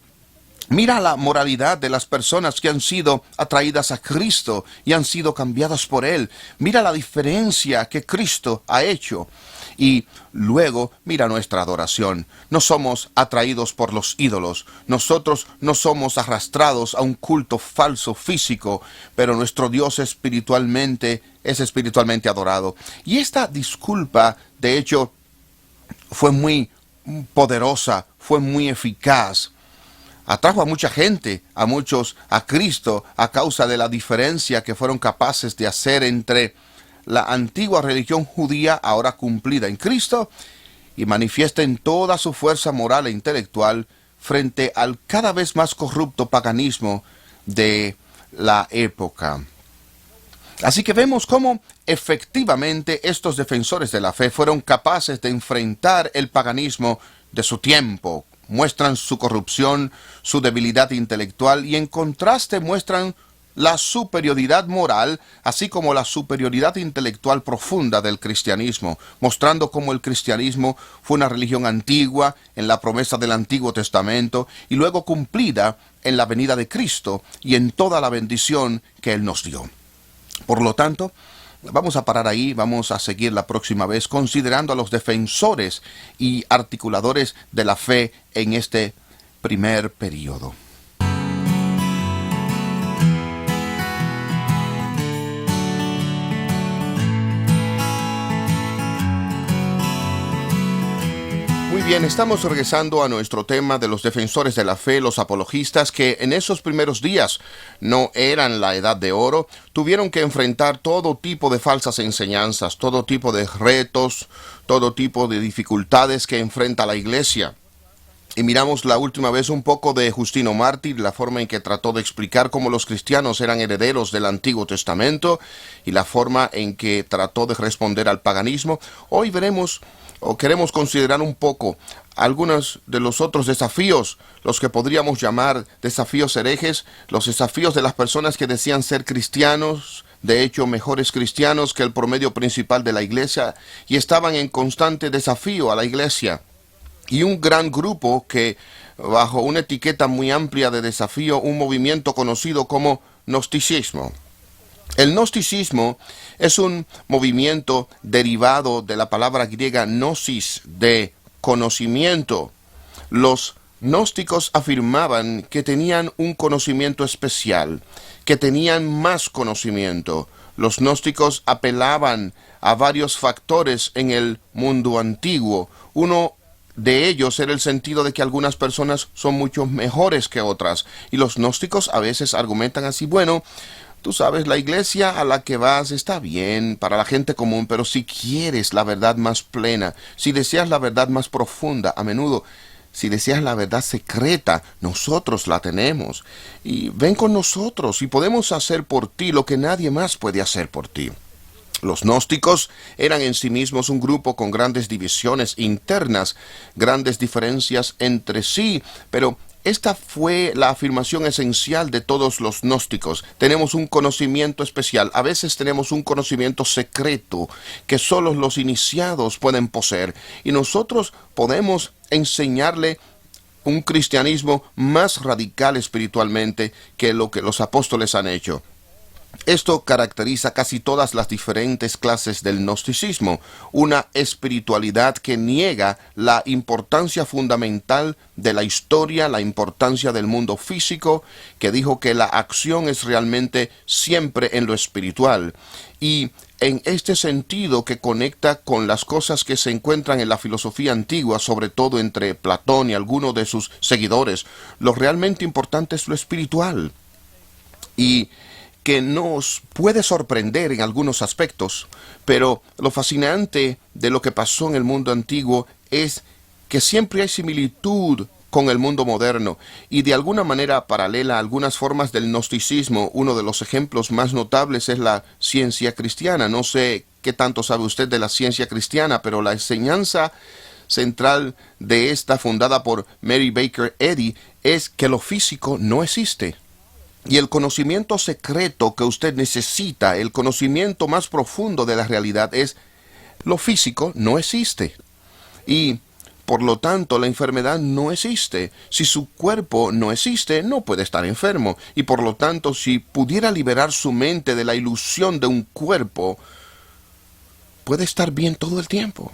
S1: Mira la moralidad de las personas que han sido atraídas a Cristo y han sido cambiadas por Él. Mira la diferencia que Cristo ha hecho. Y luego mira nuestra adoración. No somos atraídos por los ídolos. Nosotros no somos arrastrados a un culto falso físico, pero nuestro Dios es espiritualmente adorado. Y esta disculpa, de hecho, fue muy poderosa, fue muy eficaz. Atrajo a mucha gente, a muchos a Cristo, a causa de la diferencia que fueron capaces de hacer entre la antigua religión judía, ahora cumplida en Cristo, y manifiesta en toda su fuerza moral e intelectual frente al cada vez más corrupto paganismo de la época. Así que vemos cómo efectivamente estos defensores de la fe fueron capaces de enfrentar el paganismo de su tiempo. Muestran su corrupción, su debilidad intelectual y en contraste muestran la superioridad moral, así como la superioridad intelectual profunda del cristianismo, mostrando cómo el cristianismo fue una religión antigua en la promesa del Antiguo Testamento y luego cumplida en la venida de Cristo y en toda la bendición que Él nos dio. Por lo tanto, vamos a parar ahí, vamos a seguir la próxima vez considerando a los defensores y articuladores de la fe en este primer periodo. Muy bien, estamos regresando a nuestro tema de los defensores de la fe, los apologistas, que en esos primeros días no eran la edad de oro, tuvieron que enfrentar todo tipo de falsas enseñanzas, todo tipo de retos, todo tipo de dificultades que enfrenta la iglesia. Y miramos la última vez un poco de Justino Mártir, la forma en que trató de explicar cómo los cristianos eran herederos del Antiguo Testamento y la forma en que trató de responder al paganismo. Hoy veremos o queremos considerar un poco algunos de los otros desafíos, los que podríamos llamar desafíos herejes, los desafíos de las personas que decían ser cristianos, de hecho mejores cristianos que el promedio principal de la iglesia, y estaban en constante desafío a la iglesia. Y un gran grupo que, bajo una etiqueta muy amplia de desafío, un movimiento conocido como gnosticismo. El gnosticismo es un movimiento derivado de la palabra griega gnosis, de conocimiento. Los gnósticos afirmaban que tenían un conocimiento especial, que tenían más conocimiento. Los gnósticos apelaban a varios factores en el mundo antiguo. Uno de ellos era el sentido de que algunas personas son mucho mejores que otras. Y los gnósticos a veces argumentan así, bueno, tú sabes, la iglesia a la que vas está bien para la gente común, pero si quieres la verdad más plena, si deseas la verdad más profunda, a menudo, si deseas la verdad secreta, nosotros la tenemos. Y ven con nosotros y podemos hacer por ti lo que nadie más puede hacer por ti. Los gnósticos eran en sí mismos un grupo con grandes divisiones internas, grandes diferencias entre sí, pero esta fue la afirmación esencial de todos los gnósticos. Tenemos un conocimiento especial, a veces tenemos un conocimiento secreto que solo los iniciados pueden poseer, y nosotros podemos enseñarle un cristianismo más radical espiritualmente que lo que los apóstoles han hecho. Esto caracteriza casi todas las diferentes clases del gnosticismo, una espiritualidad que niega la importancia fundamental de la historia, la importancia del mundo físico, que dijo que la acción es realmente siempre en lo espiritual. Y en este sentido que conecta con las cosas que se encuentran en la filosofía antigua, sobre todo entre Platón y algunos de sus seguidores, lo realmente importante es lo espiritual. Y que nos puede sorprender en algunos aspectos, pero lo fascinante de lo que pasó en el mundo antiguo es que siempre hay similitud con el mundo moderno y de alguna manera paralela a algunas formas del gnosticismo. Uno de los ejemplos más notables es la ciencia cristiana. No sé qué tanto sabe usted de la ciencia cristiana, pero la enseñanza central de esta, fundada por Mary Baker Eddy, es que lo físico no existe. Y el conocimiento secreto que usted necesita, el conocimiento más profundo de la realidad, es lo físico no existe. Y por lo tanto la enfermedad no existe. Si su cuerpo no existe, no puede estar enfermo. Y por lo tanto, si pudiera liberar su mente de la ilusión de un cuerpo, puede estar bien todo el tiempo.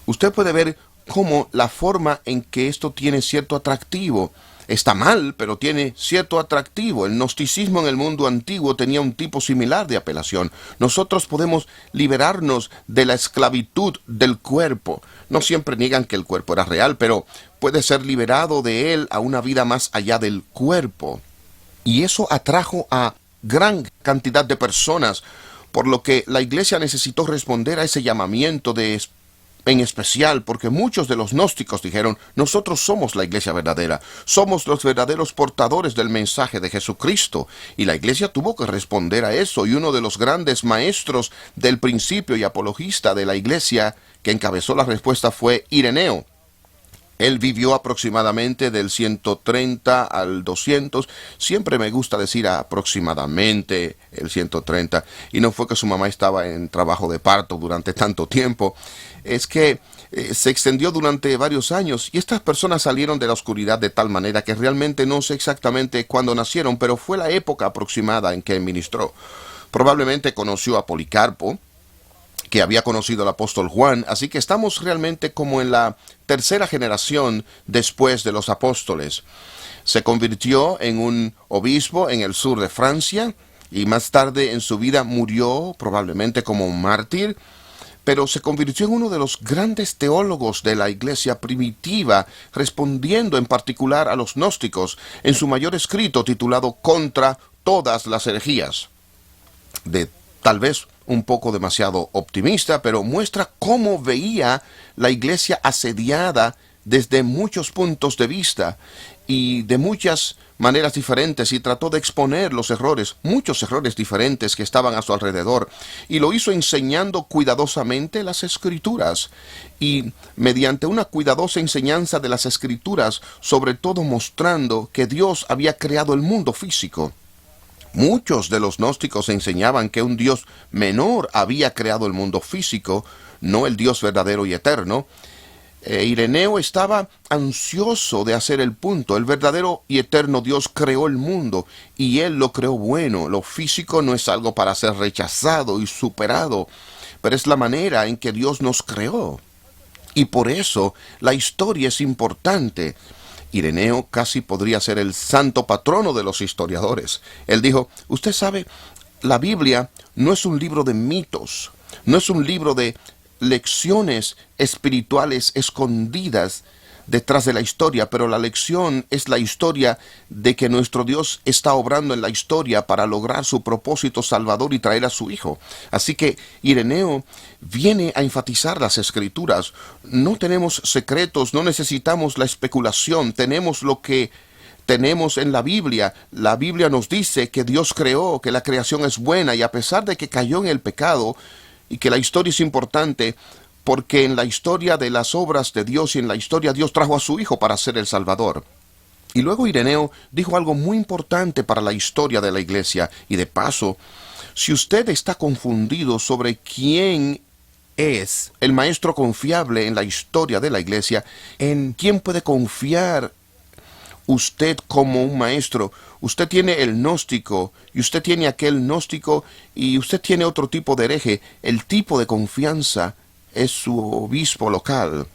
S1: Usted puede ver cómo la forma en que esto tiene cierto atractivo está mal, pero tiene cierto atractivo. El gnosticismo en el mundo antiguo tenía un tipo similar de apelación. Nosotros podemos liberarnos de la esclavitud del cuerpo. No siempre niegan que el cuerpo era real, pero puede ser liberado de él a una vida más allá del cuerpo. Y eso atrajo a gran cantidad de personas, por lo que la iglesia necesitó responder a ese llamamiento en especial porque muchos de los gnósticos dijeron: nosotros somos la iglesia verdadera, somos los verdaderos portadores del mensaje de Jesucristo, y la iglesia tuvo que responder a eso. Y uno de los grandes maestros del principio y apologista de la iglesia que encabezó la respuesta fue Ireneo. Él vivió aproximadamente del 130 al 200. Siempre me gusta decir aproximadamente el 130. Y no fue que su mamá estaba en trabajo de parto durante tanto tiempo. Es que se extendió durante varios años. Y estas personas salieron de la oscuridad de tal manera que realmente no sé exactamente cuándo nacieron, pero fue la época aproximada en que ministró. Probablemente conoció a Policarpo, que había conocido al apóstol Juan, así que estamos realmente como en la tercera generación después de los apóstoles. Se convirtió en un obispo en el sur de Francia, y más tarde en su vida murió probablemente como un mártir, pero se convirtió en uno de los grandes teólogos de la iglesia primitiva, respondiendo en particular a los gnósticos en su mayor escrito titulado Contra todas las herejías. Tal vez un poco demasiado optimista, pero muestra cómo veía la iglesia asediada desde muchos puntos de vista y de muchas maneras diferentes, y trató de exponer los errores, muchos errores diferentes que estaban a su alrededor, y lo hizo enseñando cuidadosamente las Escrituras, y mediante una cuidadosa enseñanza de las Escrituras, sobre todo mostrando que Dios había creado el mundo físico. Muchos de los gnósticos enseñaban que un Dios menor había creado el mundo físico, no el Dios verdadero y eterno. Ireneo estaba ansioso de hacer el punto. El verdadero y eterno Dios creó el mundo, y Él lo creó bueno. Lo físico no es algo para ser rechazado y superado, pero es la manera en que Dios nos creó. Y por eso la historia es importante. Ireneo casi podría ser el santo patrono de los historiadores. Él dijo: usted sabe, la Biblia no es un libro de mitos, no es un libro de lecciones espirituales escondidas detrás de la historia, pero la lección es la historia de que nuestro Dios está obrando en la historia para lograr su propósito salvador y traer a su Hijo. Así que Ireneo viene a enfatizar las Escrituras. No tenemos secretos, no necesitamos la especulación, tenemos lo que tenemos en la Biblia. La Biblia nos dice que Dios creó, que la creación es buena, y a pesar de que cayó en el pecado y que la historia es importante, porque en la historia de las obras de Dios y en la historia Dios trajo a su Hijo para ser el Salvador. Y luego Ireneo dijo algo muy importante para la historia de la iglesia. Y de paso, si usted está confundido sobre quién es el maestro confiable en la historia de la iglesia, ¿en quién puede confiar usted como un maestro? Usted tiene el gnóstico, y usted tiene aquel gnóstico, y usted tiene otro tipo de hereje. El tipo de confianza es su obispo local.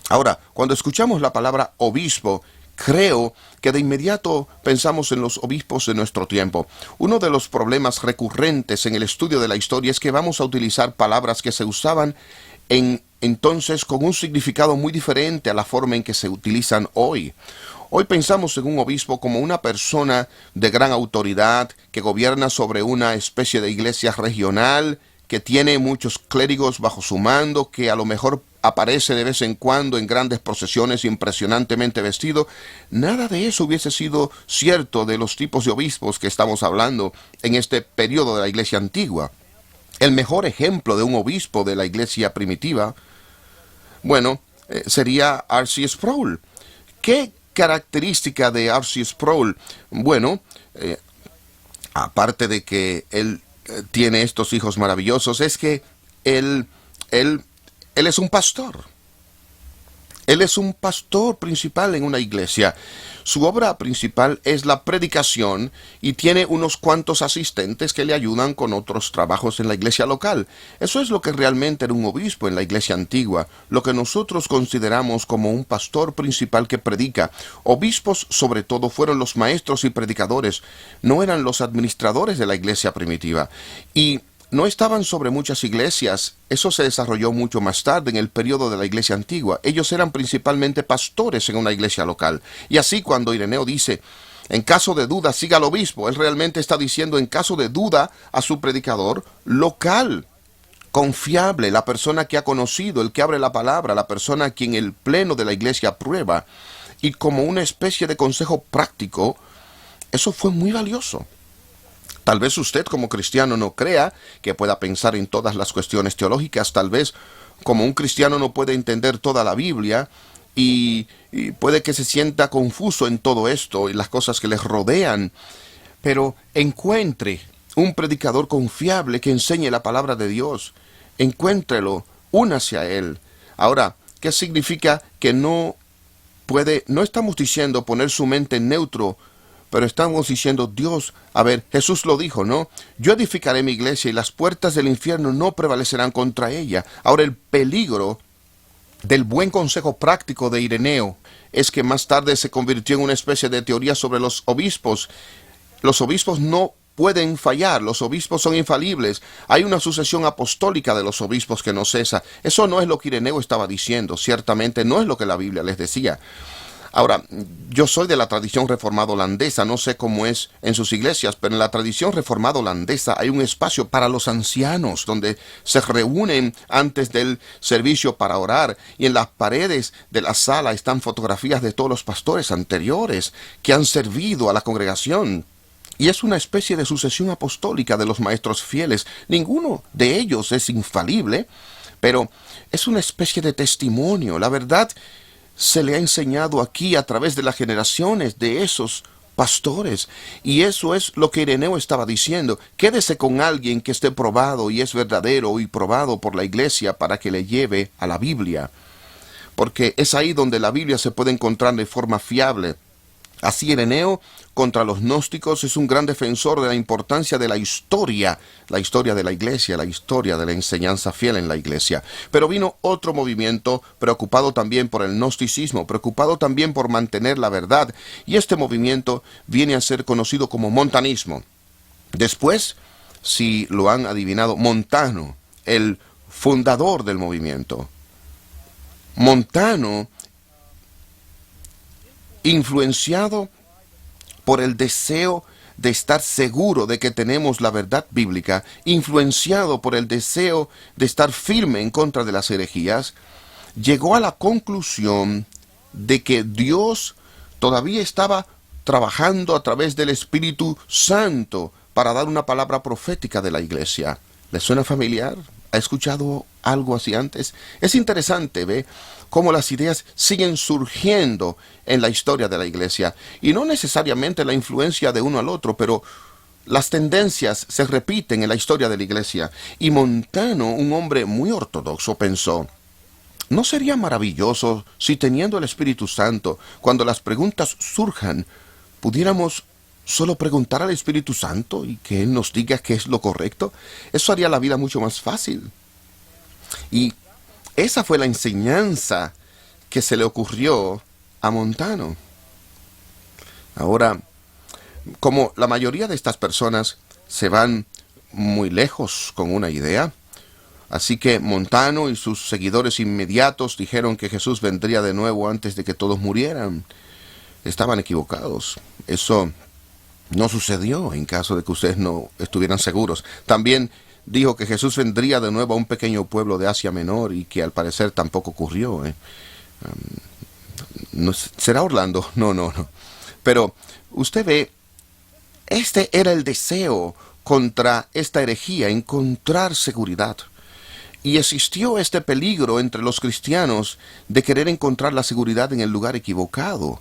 S1: Ahora, cuando escuchamos la palabra obispo, creo que de inmediato pensamos en los obispos de nuestro tiempo. Uno de los problemas recurrentes en el estudio de la historia es que vamos a utilizar palabras que se usaban entonces con un significado muy diferente a la forma en que se utilizan hoy. Hoy pensamos en un obispo como una persona de gran autoridad que gobierna sobre una especie de iglesia regional, que tiene muchos clérigos bajo su mando, que a lo mejor aparece de vez en cuando en grandes procesiones impresionantemente vestido. Nada de eso hubiese sido cierto de los tipos de obispos que estamos hablando en este periodo de la iglesia antigua. El mejor ejemplo de un obispo de la iglesia primitiva, bueno, sería R.C. Sproul. ¿Qué característica de R.C. Sproul? Bueno, aparte de que él tiene estos hijos maravillosos, es que él es un pastor. Él es un pastor principal en una iglesia. Su obra principal es la predicación y tiene unos cuantos asistentes que le ayudan con otros trabajos en la iglesia local. Eso es lo que realmente era un obispo en la iglesia antigua, lo que nosotros consideramos como un pastor principal que predica. Obispos, sobre todo, fueron los maestros y predicadores, no eran los administradores de la iglesia primitiva. Y no estaban sobre muchas iglesias. Eso se desarrolló mucho más tarde en el periodo de la iglesia antigua. Ellos eran principalmente pastores en una iglesia local. Y así cuando Ireneo dice, en caso de duda, siga al obispo, él realmente está diciendo en caso de duda a su predicador local, confiable, la persona que ha conocido, el que abre la palabra, la persona a quien el pleno de la iglesia aprueba. Y como una especie de consejo práctico, eso fue muy valioso. Tal vez usted como cristiano no crea que pueda pensar en todas las cuestiones teológicas. Tal vez como un cristiano no puede entender toda la Biblia y puede que se sienta confuso en todo esto y las cosas que les rodean. Pero encuentre un predicador confiable que enseñe la palabra de Dios. Encuéntrelo, únase a él. Ahora, ¿qué significa que no estamos diciendo poner su mente en neutro? Pero estamos diciendo, Dios, a ver, Jesús lo dijo, ¿no? Yo edificaré mi iglesia y las puertas del infierno no prevalecerán contra ella. Ahora, el peligro del buen consejo práctico de Ireneo es que más tarde se convirtió en una especie de teoría sobre los obispos. Los obispos no pueden fallar, los obispos son infalibles. Hay una sucesión apostólica de los obispos que no cesa. Eso no es lo que Ireneo estaba diciendo, ciertamente no es lo que la Biblia les decía. Ahora, yo soy de la tradición reformada holandesa, no sé cómo es en sus iglesias, pero en la tradición reformada holandesa hay un espacio para los ancianos, donde se reúnen antes del servicio para orar, y en las paredes de la sala están fotografías de todos los pastores anteriores que han servido a la congregación. Y es una especie de sucesión apostólica de los maestros fieles. Ninguno de ellos es infalible, pero es una especie de testimonio. La verdad se le ha enseñado aquí a través de las generaciones de esos pastores. Y eso es lo que Ireneo estaba diciendo. Quédese con alguien que esté probado y es verdadero y probado por la iglesia para que le lleve a la Biblia. Porque es ahí donde la Biblia se puede encontrar de forma fiable. Así Ireneo, contra los gnósticos, es un gran defensor de la importancia de la historia de la iglesia, la historia de la enseñanza fiel en la iglesia. Pero vino otro movimiento preocupado también por el gnosticismo, preocupado también por mantener la verdad, y este movimiento viene a ser conocido como montanismo. Después, si lo han adivinado, Montano, el fundador del movimiento. Montano, influenciado por el deseo de estar seguro de que tenemos la verdad bíblica, influenciado por el deseo de estar firme en contra de las herejías, llegó a la conclusión de que Dios todavía estaba trabajando a través del Espíritu Santo para dar una palabra profética de la iglesia. ¿Le suena familiar? ¿Ha escuchado algo así antes? Es interesante, ¿ve?, cómo las ideas siguen surgiendo en la historia de la iglesia, y no necesariamente la influencia de uno al otro, pero las tendencias se repiten en la historia de la iglesia. Y Montano, un hombre muy ortodoxo, pensó: ¿no sería maravilloso si, teniendo el Espíritu Santo, cuando las preguntas surjan, pudiéramos solo preguntar al Espíritu Santo y que Él nos diga qué es lo correcto? Eso haría la vida mucho más fácil. Y esa fue la enseñanza que se le ocurrió a Montano. Ahora, como la mayoría de estas personas se van muy lejos con una idea, así que Montano y sus seguidores inmediatos dijeron que Jesús vendría de nuevo antes de que todos murieran. Estaban equivocados. Eso no sucedió, en caso de que ustedes no estuvieran seguros. También dijo que Jesús vendría de nuevo a un pequeño pueblo de Asia Menor, y que al parecer tampoco ocurrió. ¿Será Orlando? No. Pero usted ve, este era el deseo contra esta herejía, encontrar seguridad. Y existió este peligro entre los cristianos de querer encontrar la seguridad en el lugar equivocado.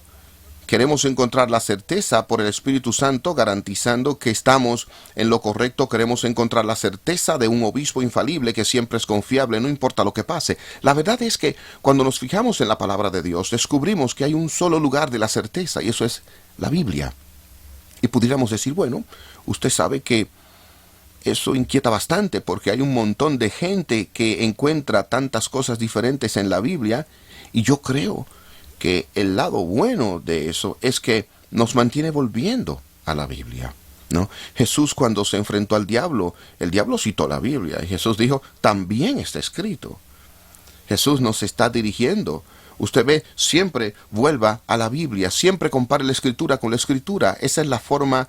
S1: Queremos encontrar la certeza por el Espíritu Santo, garantizando que estamos en lo correcto. Queremos encontrar la certeza de un obispo infalible que siempre es confiable, no importa lo que pase. La verdad es que cuando nos fijamos en la palabra de Dios, descubrimos que hay un solo lugar de la certeza, y eso es la Biblia. Y pudiéramos decir, bueno, usted sabe que eso inquieta bastante, porque hay un montón de gente que encuentra tantas cosas diferentes en la Biblia, y yo creo que el lado bueno de eso es que nos mantiene volviendo a la Biblia, ¿no? Jesús, cuando se enfrentó al diablo, el diablo citó la Biblia, y Jesús dijo: también está escrito. Jesús nos está dirigiendo. Usted ve, siempre vuelva a la Biblia, siempre compare la Escritura con la Escritura. Esa es la forma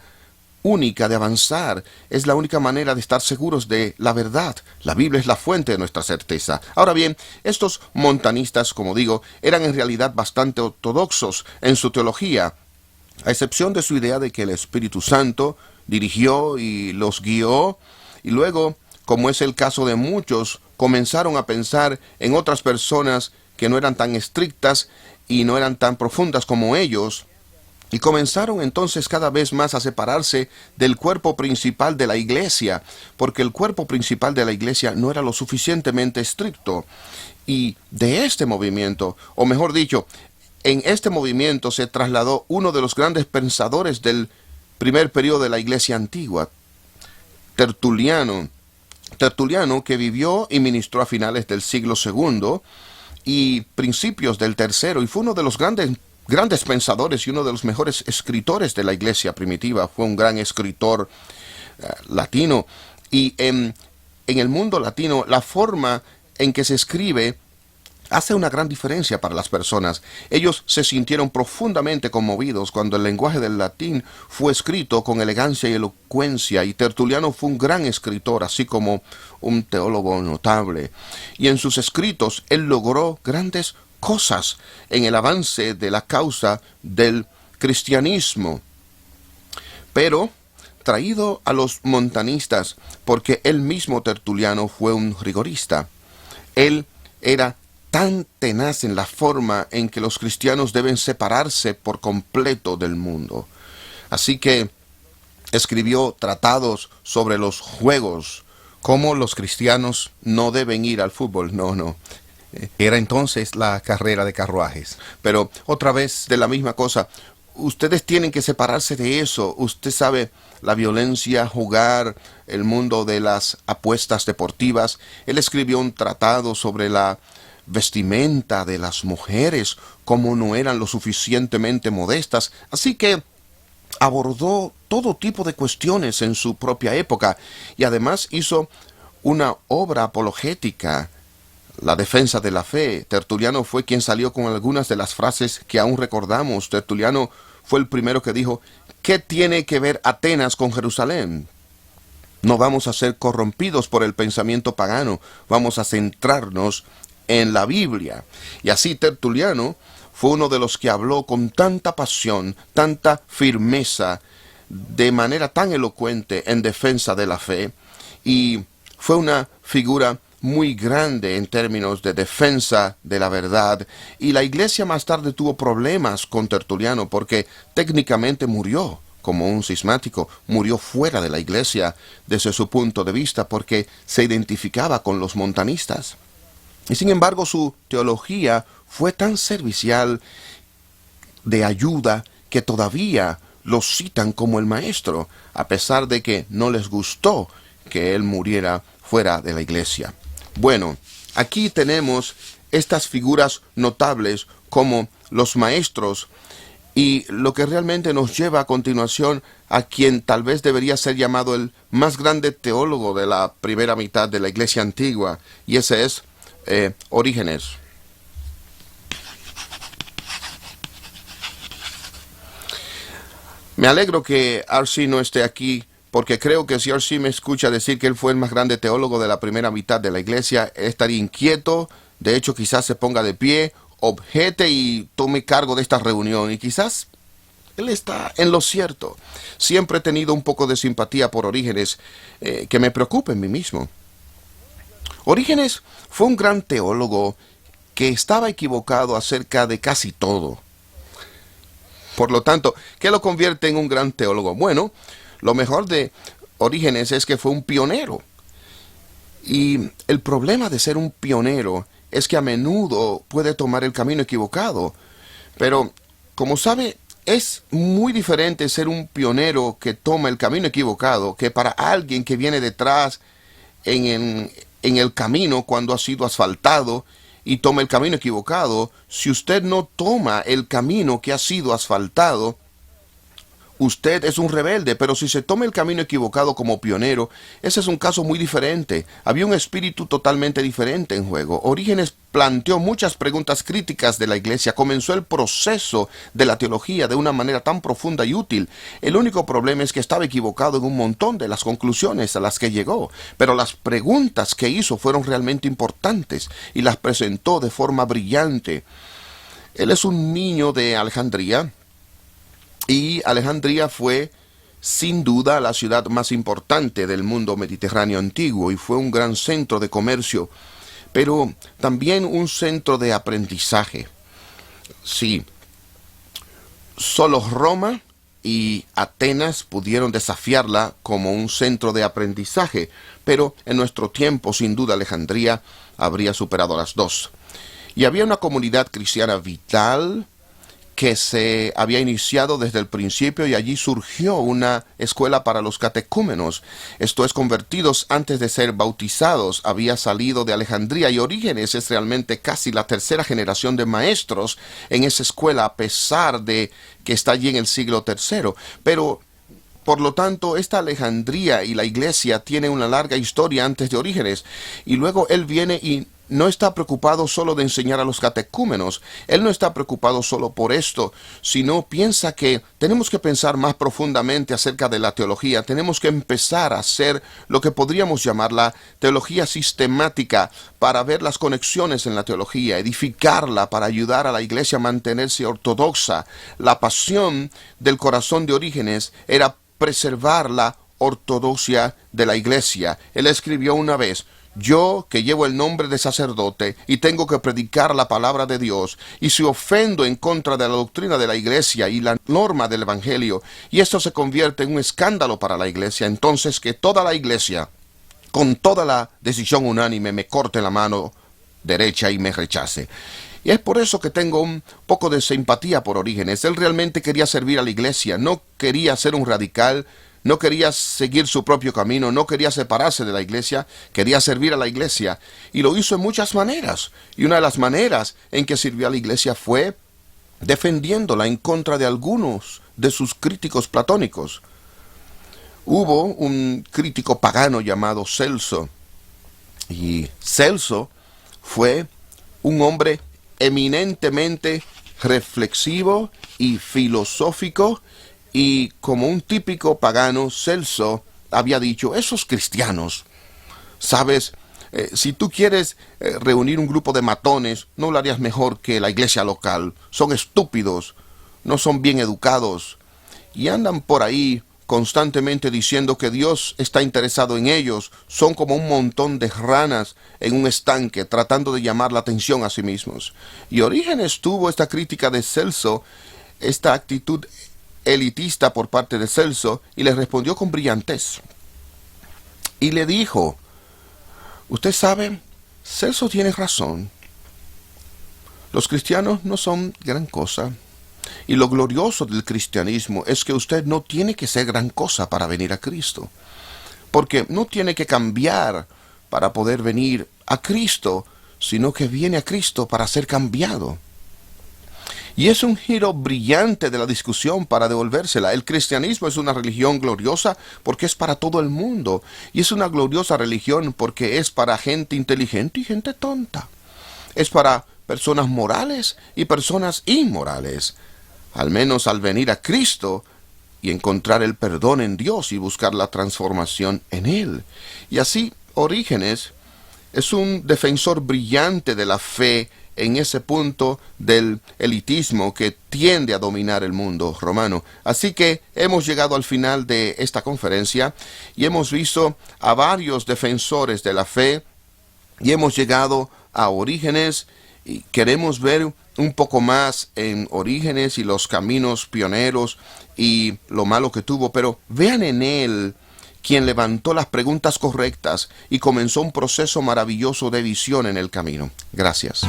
S1: única de avanzar, es la única manera de estar seguros de la verdad. La Biblia es la fuente de nuestra certeza. Ahora bien, estos montanistas, como digo, eran en realidad bastante ortodoxos en su teología, a excepción de su idea de que el Espíritu Santo dirigió y los guió, y luego, como es el caso de muchos, comenzaron a pensar en otras personas que no eran tan estrictas y no eran tan profundas como ellos, y comenzaron entonces cada vez más a separarse del cuerpo principal de la iglesia, porque el cuerpo principal de la iglesia no era lo suficientemente estricto. Y de este movimiento, o mejor dicho, en este movimiento se trasladó uno de los grandes pensadores del primer periodo de la iglesia antigua, Tertuliano, que vivió y ministró a finales del siglo II y principios del tercero, y fue uno de los grandes pensadores y uno de los mejores escritores de la iglesia primitiva. Fue un gran escritor latino, y en el mundo latino la forma en que se escribe hace una gran diferencia para las personas. Ellos se sintieron profundamente conmovidos cuando el lenguaje del latín fue escrito con elegancia y elocuencia, y Tertuliano fue un gran escritor, así como un teólogo notable, y en sus escritos él logró grandes cosas en el avance de la causa del cristianismo. Pero traído a los montanistas, porque él mismo, Tertuliano, fue un rigorista. Él era tan tenaz en la forma en que los cristianos deben separarse por completo del mundo. Así que escribió tratados sobre los juegos, cómo los cristianos no deben ir al fútbol. No. Era entonces la carrera de carruajes. Pero otra vez de la misma cosa. Ustedes tienen que separarse de eso. Usted sabe, la violencia, jugar, el mundo de las apuestas deportivas. Él escribió un tratado sobre la vestimenta de las mujeres, cómo no eran lo suficientemente modestas. Así que abordó todo tipo de cuestiones en su propia época, y además hizo una obra apologética, la defensa de la fe. Tertuliano fue quien salió con algunas de las frases que aún recordamos. Tertuliano fue el primero que dijo: ¿qué tiene que ver Atenas con Jerusalén? No vamos a ser corrompidos por el pensamiento pagano, vamos a centrarnos en la Biblia. Y así Tertuliano fue uno de los que habló con tanta pasión, tanta firmeza, de manera tan elocuente en defensa de la fe, y fue una figura muy grande en términos de defensa de la verdad, y la iglesia más tarde tuvo problemas con Tertuliano porque técnicamente murió como un cismático, murió fuera de la iglesia desde su punto de vista porque se identificaba con los montanistas. Y sin embargo su teología fue tan servicial, de ayuda, que todavía lo citan como el maestro, a pesar de que no les gustó que él muriera fuera de la iglesia. Bueno, aquí tenemos estas figuras notables como los maestros, y lo que realmente nos lleva a continuación a quien tal vez debería ser llamado el más grande teólogo de la primera mitad de la iglesia antigua, y ese es Orígenes. Me alegro que R.C. no esté aquí, porque creo que si R.C. me escucha decir que él fue el más grande teólogo de la primera mitad de la iglesia, él estaría inquieto. De hecho, quizás se ponga de pie, objete y tome cargo de esta reunión, y quizás él está en lo cierto. Siempre he tenido un poco de simpatía por Orígenes, que me preocupa en mí mismo. Orígenes fue un gran teólogo que estaba equivocado acerca de casi todo. Por lo tanto, ¿qué lo convierte en un gran teólogo? Bueno, lo mejor de Orígenes es que fue un pionero. Y el problema de ser un pionero es que a menudo puede tomar el camino equivocado. Pero, como sabe, es muy diferente ser un pionero que toma el camino equivocado que para alguien que viene detrás en el camino cuando ha sido asfaltado y toma el camino equivocado. Si usted no toma el camino que ha sido asfaltado, usted es un rebelde, pero si se toma el camino equivocado como pionero, ese es un caso muy diferente. Había un espíritu totalmente diferente en juego. Orígenes planteó muchas preguntas críticas de la iglesia, comenzó el proceso de la teología de una manera tan profunda y útil. El único problema es que estaba equivocado en un montón de las conclusiones a las que llegó, pero las preguntas que hizo fueron realmente importantes y las presentó de forma brillante. Él es un niño de Alejandría, y Alejandría fue, sin duda, la ciudad más importante del mundo mediterráneo antiguo y fue un gran centro de comercio, pero también un centro de aprendizaje. Sí, solo Roma y Atenas pudieron desafiarla como un centro de aprendizaje, pero en nuestro tiempo, sin duda, Alejandría habría superado a las dos. Y había una comunidad cristiana vital que se había iniciado desde el principio, y allí surgió una escuela para los catecúmenos, esto es, convertidos antes de ser bautizados. Había salido de Alejandría, y Orígenes es realmente casi la tercera generación de maestros en esa escuela, a pesar de que está allí en el siglo III. Pero, por lo tanto, esta Alejandría y la iglesia tienen una larga historia antes de Orígenes, y luego él viene y no está preocupado solo de enseñar a los catecúmenos. Él no está preocupado solo por esto, sino piensa que tenemos que pensar más profundamente acerca de la teología. Tenemos que empezar a hacer lo que podríamos llamar la teología sistemática, para ver las conexiones en la teología, edificarla para ayudar a la iglesia a mantenerse ortodoxa. La pasión del corazón de Orígenes era preservar la ortodoxia de la iglesia. Él escribió una vez: yo, que llevo el nombre de sacerdote y tengo que predicar la palabra de Dios, y si ofendo en contra de la doctrina de la iglesia y la norma del evangelio, y esto se convierte en un escándalo para la iglesia, entonces que toda la iglesia, con toda la decisión unánime, me corte la mano derecha y me rechace. Y es por eso que tengo un poco de simpatía por Orígenes. Él realmente quería servir a la iglesia, no quería ser un radical, no quería seguir su propio camino, no quería separarse de la iglesia, quería servir a la iglesia, y lo hizo en muchas maneras. Y una de las maneras en que sirvió a la iglesia fue defendiéndola en contra de algunos de sus críticos platónicos. Hubo un crítico pagano llamado Celso, y Celso fue un hombre eminentemente reflexivo y filosófico, y como un típico pagano, Celso había dicho: esos cristianos, sabes, si tú quieres reunir un grupo de matones, no lo harías mejor que la iglesia local. Son estúpidos, no son bien educados, y andan por ahí constantemente diciendo que Dios está interesado en ellos, son como un montón de ranas en un estanque tratando de llamar la atención a sí mismos. Y Orígenes tuvo esta crítica de Celso, esta actitud elitista por parte de Celso, y le respondió con brillantez. Y le dijo: usted sabe, Celso tiene razón. Los cristianos no son gran cosa. Y lo glorioso del cristianismo es que usted no tiene que ser gran cosa para venir a Cristo. Porque no tiene que cambiar para poder venir a Cristo, sino que viene a Cristo para ser cambiado. Y es un giro brillante de la discusión para devolvérsela. El cristianismo es una religión gloriosa porque es para todo el mundo. Y es una gloriosa religión porque es para gente inteligente y gente tonta. Es para personas morales y personas inmorales. Al menos al venir a Cristo y encontrar el perdón en Dios y buscar la transformación en Él. Y así, Orígenes es un defensor brillante de la fe en ese punto del elitismo que tiende a dominar el mundo romano. Así que hemos llegado al final de esta conferencia y hemos visto a varios defensores de la fe y hemos llegado a Orígenes y queremos ver un poco más en Orígenes y los caminos pioneros y lo malo que tuvo, pero vean en él quien levantó las preguntas correctas y comenzó un proceso maravilloso de visión en el camino. Gracias.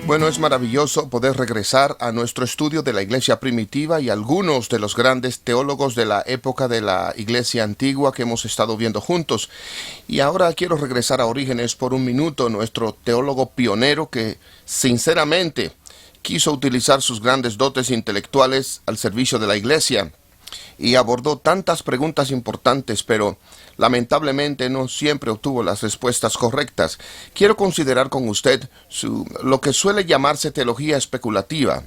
S1: Bueno, es maravilloso poder regresar a nuestro estudio de la iglesia primitiva y algunos de los grandes teólogos de la época de la iglesia antigua que hemos estado viendo juntos. Y ahora quiero regresar a Orígenes por un minuto, nuestro teólogo pionero que sinceramente quiso utilizar sus grandes dotes intelectuales al servicio de la iglesia y abordó tantas preguntas importantes, pero lamentablemente no siempre obtuvo las respuestas correctas. Quiero considerar con usted lo que suele llamarse teología especulativa.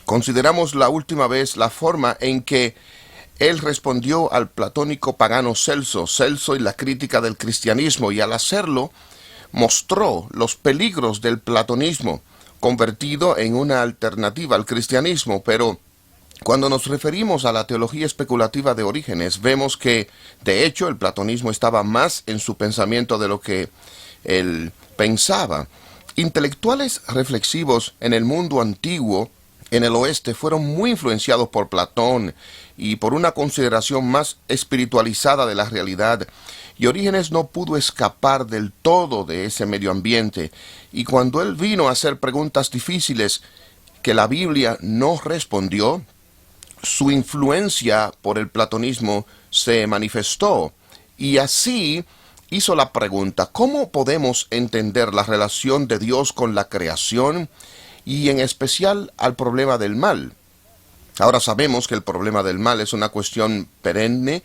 S1: Consideramos la última vez la forma en que él respondió al platónico pagano Celso y la crítica del cristianismo, y al hacerlo mostró los peligros del platonismo, convertido en una alternativa al cristianismo. Pero cuando nos referimos a la teología especulativa de Orígenes, vemos que, de hecho, el platonismo estaba más en su pensamiento de lo que él pensaba. Intelectuales reflexivos en el mundo antiguo, en el oeste, fueron muy influenciados por Platón y por una consideración más espiritualizada de la realidad. Y Orígenes no pudo escapar del todo de ese medio ambiente. Y cuando él vino a hacer preguntas difíciles que la Biblia no respondió, su influencia por el platonismo se manifestó, y así hizo la pregunta: ¿cómo podemos entender la relación de Dios con la creación y en especial al problema del mal? Ahora sabemos que el problema del mal es una cuestión perenne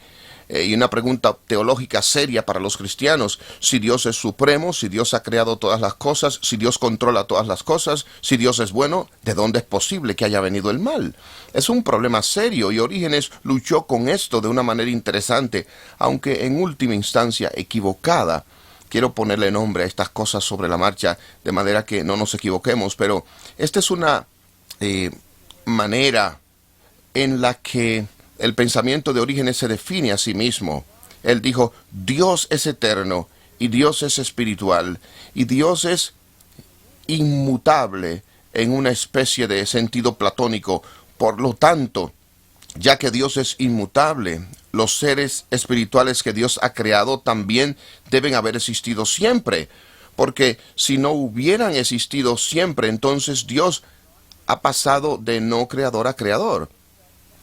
S1: y una pregunta teológica seria para los cristianos. Si Dios es supremo, si Dios ha creado todas las cosas, si Dios controla todas las cosas, si Dios es bueno, ¿de dónde es posible que haya venido el mal? Es un problema serio y Orígenes luchó con esto de una manera interesante, aunque en última instancia equivocada. Quiero ponerle nombre a estas cosas sobre la marcha de manera que no nos equivoquemos, pero esta es una manera en la que el pensamiento de Orígenes se define a sí mismo. Él dijo: Dios es eterno y Dios es espiritual y Dios es inmutable en una especie de sentido platónico. Por lo tanto, ya que Dios es inmutable, los seres espirituales que Dios ha creado también deben haber existido siempre, porque si no hubieran existido siempre, entonces Dios ha pasado de no creador a creador.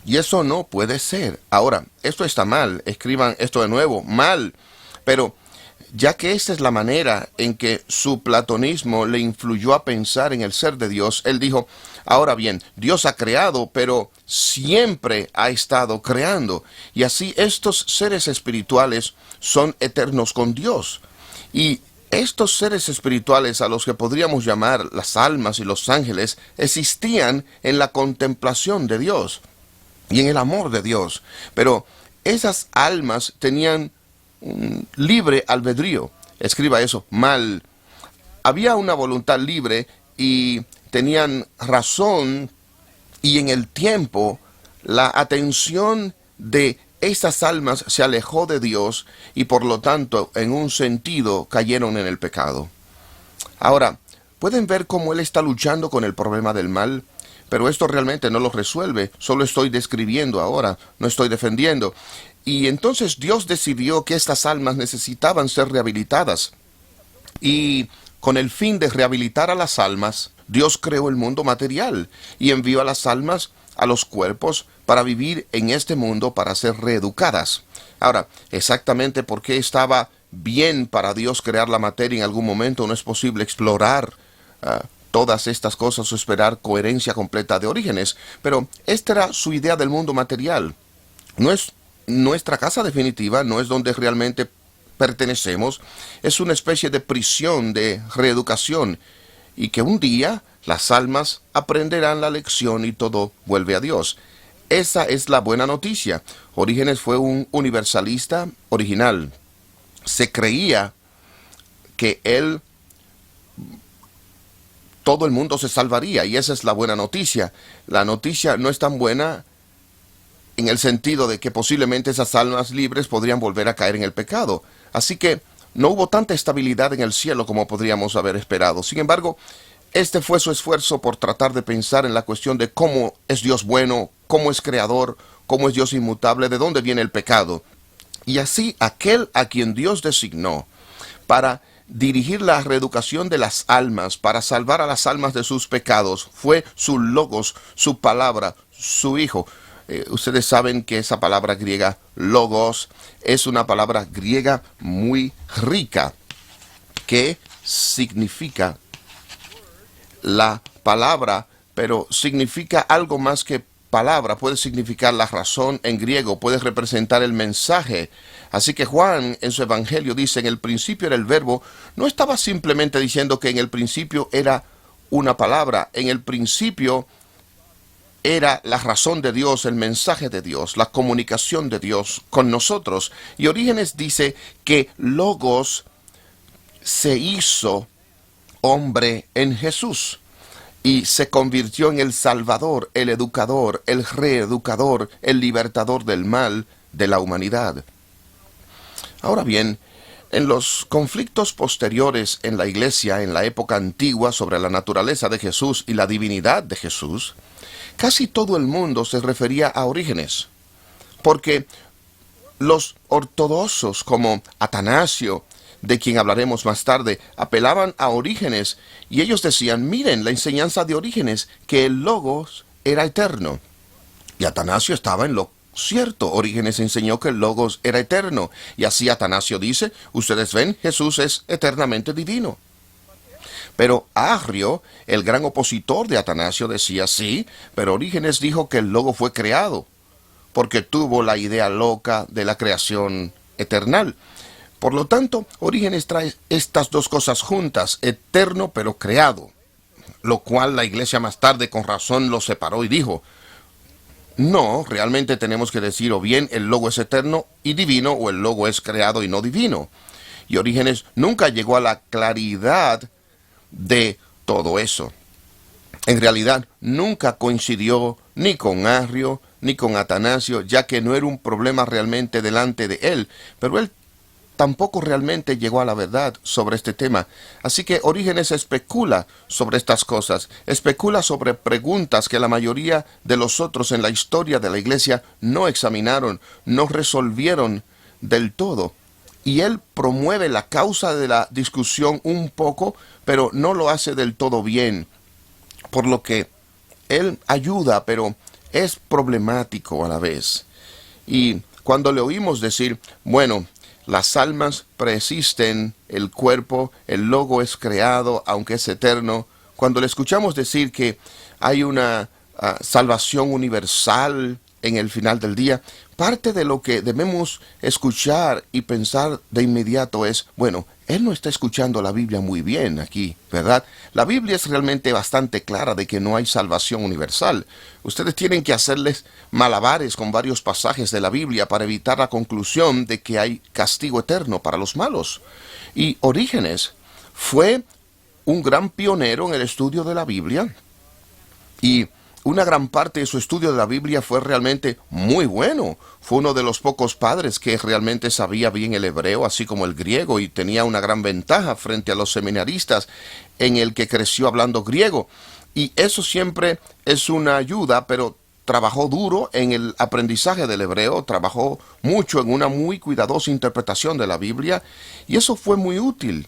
S1: Y eso no puede ser. Ahora, esto está mal, escriban esto de nuevo, mal. Pero ya que esta es la manera en que su platonismo le influyó a pensar en el ser de Dios, él dijo: ahora bien, Dios ha creado, pero siempre ha estado creando. Y así estos seres espirituales son eternos con Dios. Y estos seres espirituales, a los que podríamos llamar las almas y los ángeles, existían en la contemplación de Dios y en el amor de Dios. Pero esas almas tenían un libre albedrío. escriba eso, mal. Había una voluntad libre y tenían razón, y en el tiempo la atención de estas almas se alejó de Dios y por lo tanto, en un sentido, cayeron en el pecado. Ahora, pueden ver cómo él está luchando con el problema del mal, pero esto realmente no lo resuelve, solo estoy describiendo ahora, no estoy defendiendo. Y entonces Dios decidió que estas almas necesitaban ser rehabilitadas. Y con el fin de rehabilitar a las almas, Dios creó el mundo material y envió a las almas a los cuerpos para vivir en este mundo, para ser reeducadas. Ahora, exactamente por qué estaba bien para Dios crear la materia en algún momento, no es posible explorar todas estas cosas o esperar coherencia completa de Orígenes, pero esta era su idea del mundo material. No es nuestra casa definitiva, no es donde realmente pertenecemos, es una especie de prisión de reeducación, y que un día las almas aprenderán la lección y todo vuelve a Dios. Esa es la buena noticia. Orígenes fue un universalista original. Se creía que todo el mundo se salvaría, y esa es la buena noticia. La noticia no es tan buena en el sentido de que posiblemente esas almas libres podrían volver a caer en el pecado. Así que no hubo tanta estabilidad en el cielo como podríamos haber esperado. Sin embargo, este fue su esfuerzo por tratar de pensar en la cuestión de cómo es Dios bueno, cómo es creador, cómo es Dios inmutable, de dónde viene el pecado. Y así aquel a quien Dios designó para dirigir la reeducación de las almas, para salvar a las almas de sus pecados, fue su logos, su palabra, su Hijo. Ustedes saben que esa palabra griega, logos, es una palabra griega muy rica, que significa la palabra, pero significa algo más que palabra. Puede significar la razón en griego, puede representar el mensaje. Así que Juan en su evangelio dice, en el principio era el verbo. No estaba simplemente diciendo que en el principio era una palabra, en el principio era la razón de Dios, el mensaje de Dios, la comunicación de Dios con nosotros. Y Orígenes dice que Logos se hizo hombre en Jesús y se convirtió en el Salvador, el educador, el reeducador, el libertador del mal de la humanidad. Ahora bien, en los conflictos posteriores en la Iglesia, en la época antigua, sobre la naturaleza de Jesús y la divinidad de Jesús, casi todo el mundo se refería a Orígenes, porque los ortodoxos como Atanasio, de quien hablaremos más tarde, apelaban a Orígenes, y ellos decían, miren la enseñanza de Orígenes, que el Logos era eterno. Y Atanasio estaba en lo cierto. Orígenes enseñó que el Logos era eterno, y así Atanasio dice, ustedes ven, Jesús es eternamente divino. Pero Arrio, el gran opositor de Atanasio, decía, sí, pero Orígenes dijo que el Logos fue creado, porque tuvo la idea loca de la creación eternal. Por lo tanto, Orígenes trae estas dos cosas juntas, eterno pero creado, lo cual la Iglesia más tarde con razón lo separó y dijo, no, realmente tenemos que decir o bien el Logo es eterno y divino, o el Logo es creado y no divino. Y Orígenes nunca llegó a la claridad de todo eso. En realidad, nunca coincidió ni con Arrio ni con Atanasio, ya que no era un problema realmente delante de él, pero él tampoco realmente llegó a la verdad sobre este tema. Así que Orígenes especula sobre estas cosas, especula sobre preguntas que la mayoría de los otros en la historia de la Iglesia no examinaron, no resolvieron del todo. Y él promueve la causa de la discusión un poco, pero no lo hace del todo bien, por lo que él ayuda, pero es problemático a la vez. Y cuando le oímos decir, bueno, las almas preexisten, el cuerpo, el Logo es creado, aunque es eterno. Cuando le escuchamos decir que hay una salvación universal en el final del día, parte de lo que debemos escuchar y pensar de inmediato es, bueno, él no está escuchando la Biblia muy bien aquí, ¿verdad? La Biblia es realmente bastante clara de que no hay salvación universal. Ustedes tienen que hacerles malabares con varios pasajes de la Biblia para evitar la conclusión de que hay castigo eterno para los malos. Y Orígenes fue un gran pionero en el estudio de la Biblia, y una gran parte de su estudio de la Biblia fue realmente muy bueno. Fue uno de los pocos padres que realmente sabía bien el hebreo, así como el griego, y tenía una gran ventaja frente a los seminaristas en el que creció hablando griego. Y eso siempre es una ayuda, pero trabajó duro en el aprendizaje del hebreo, trabajó mucho en una muy cuidadosa interpretación de la Biblia, y eso fue muy útil.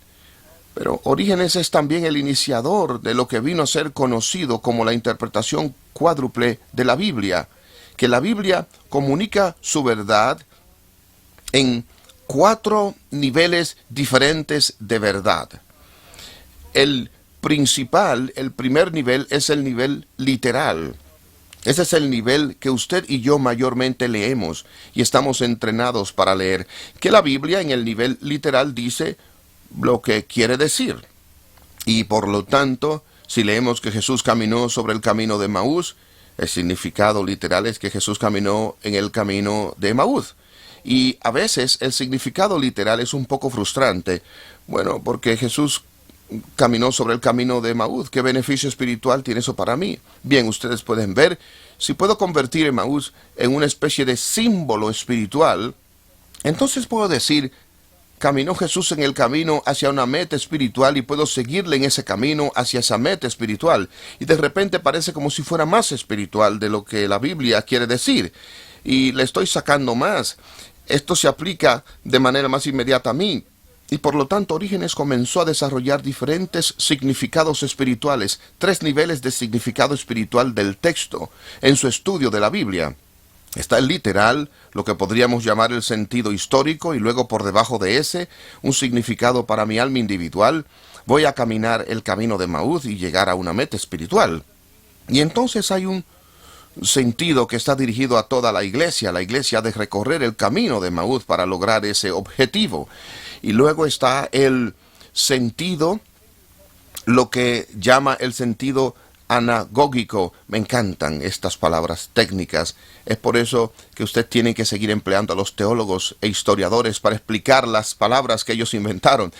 S1: Pero Orígenes es también el iniciador de lo que vino a ser conocido como la interpretación cuádruple de la Biblia, que la Biblia comunica su verdad en 4 niveles diferentes de verdad. El primer nivel es el nivel literal. Ese es el nivel que usted y yo mayormente leemos y estamos entrenados para leer, que la Biblia en el nivel literal dice lo que quiere decir. Y por lo tanto, si leemos que Jesús caminó sobre el camino de Emaús, el significado literal es que Jesús caminó en el camino de Emaús. Y a veces el significado literal es un poco frustrante. Bueno, porque Jesús caminó sobre el camino de Emaús. ¿Qué beneficio espiritual tiene eso para mí? Bien, ustedes pueden ver, si puedo convertir Emaús en una especie de símbolo espiritual, entonces puedo decir, caminó Jesús en el camino hacia una meta espiritual y puedo seguirle en ese camino hacia esa meta espiritual. Y de repente parece como si fuera más espiritual de lo que la Biblia quiere decir. Y le estoy sacando más. Esto se aplica de manera más inmediata a mí. Y por lo tanto Orígenes comenzó a desarrollar diferentes significados espirituales, 3 niveles de significado espiritual del texto en su estudio de la Biblia. Está el literal, lo que podríamos llamar el sentido histórico, y luego por debajo de ese, un significado para mi alma individual. Voy a caminar el camino de Emaús y llegar a una meta espiritual. Y entonces hay un sentido que está dirigido a toda la iglesia. La iglesia ha de recorrer el camino de Emaús para lograr ese objetivo. Y luego está el sentido, lo que llama el sentido anagógico. Me encantan estas palabras técnicas. Es por eso que usted tiene que seguir empleando a los teólogos e historiadores para explicar las palabras que ellos inventaron.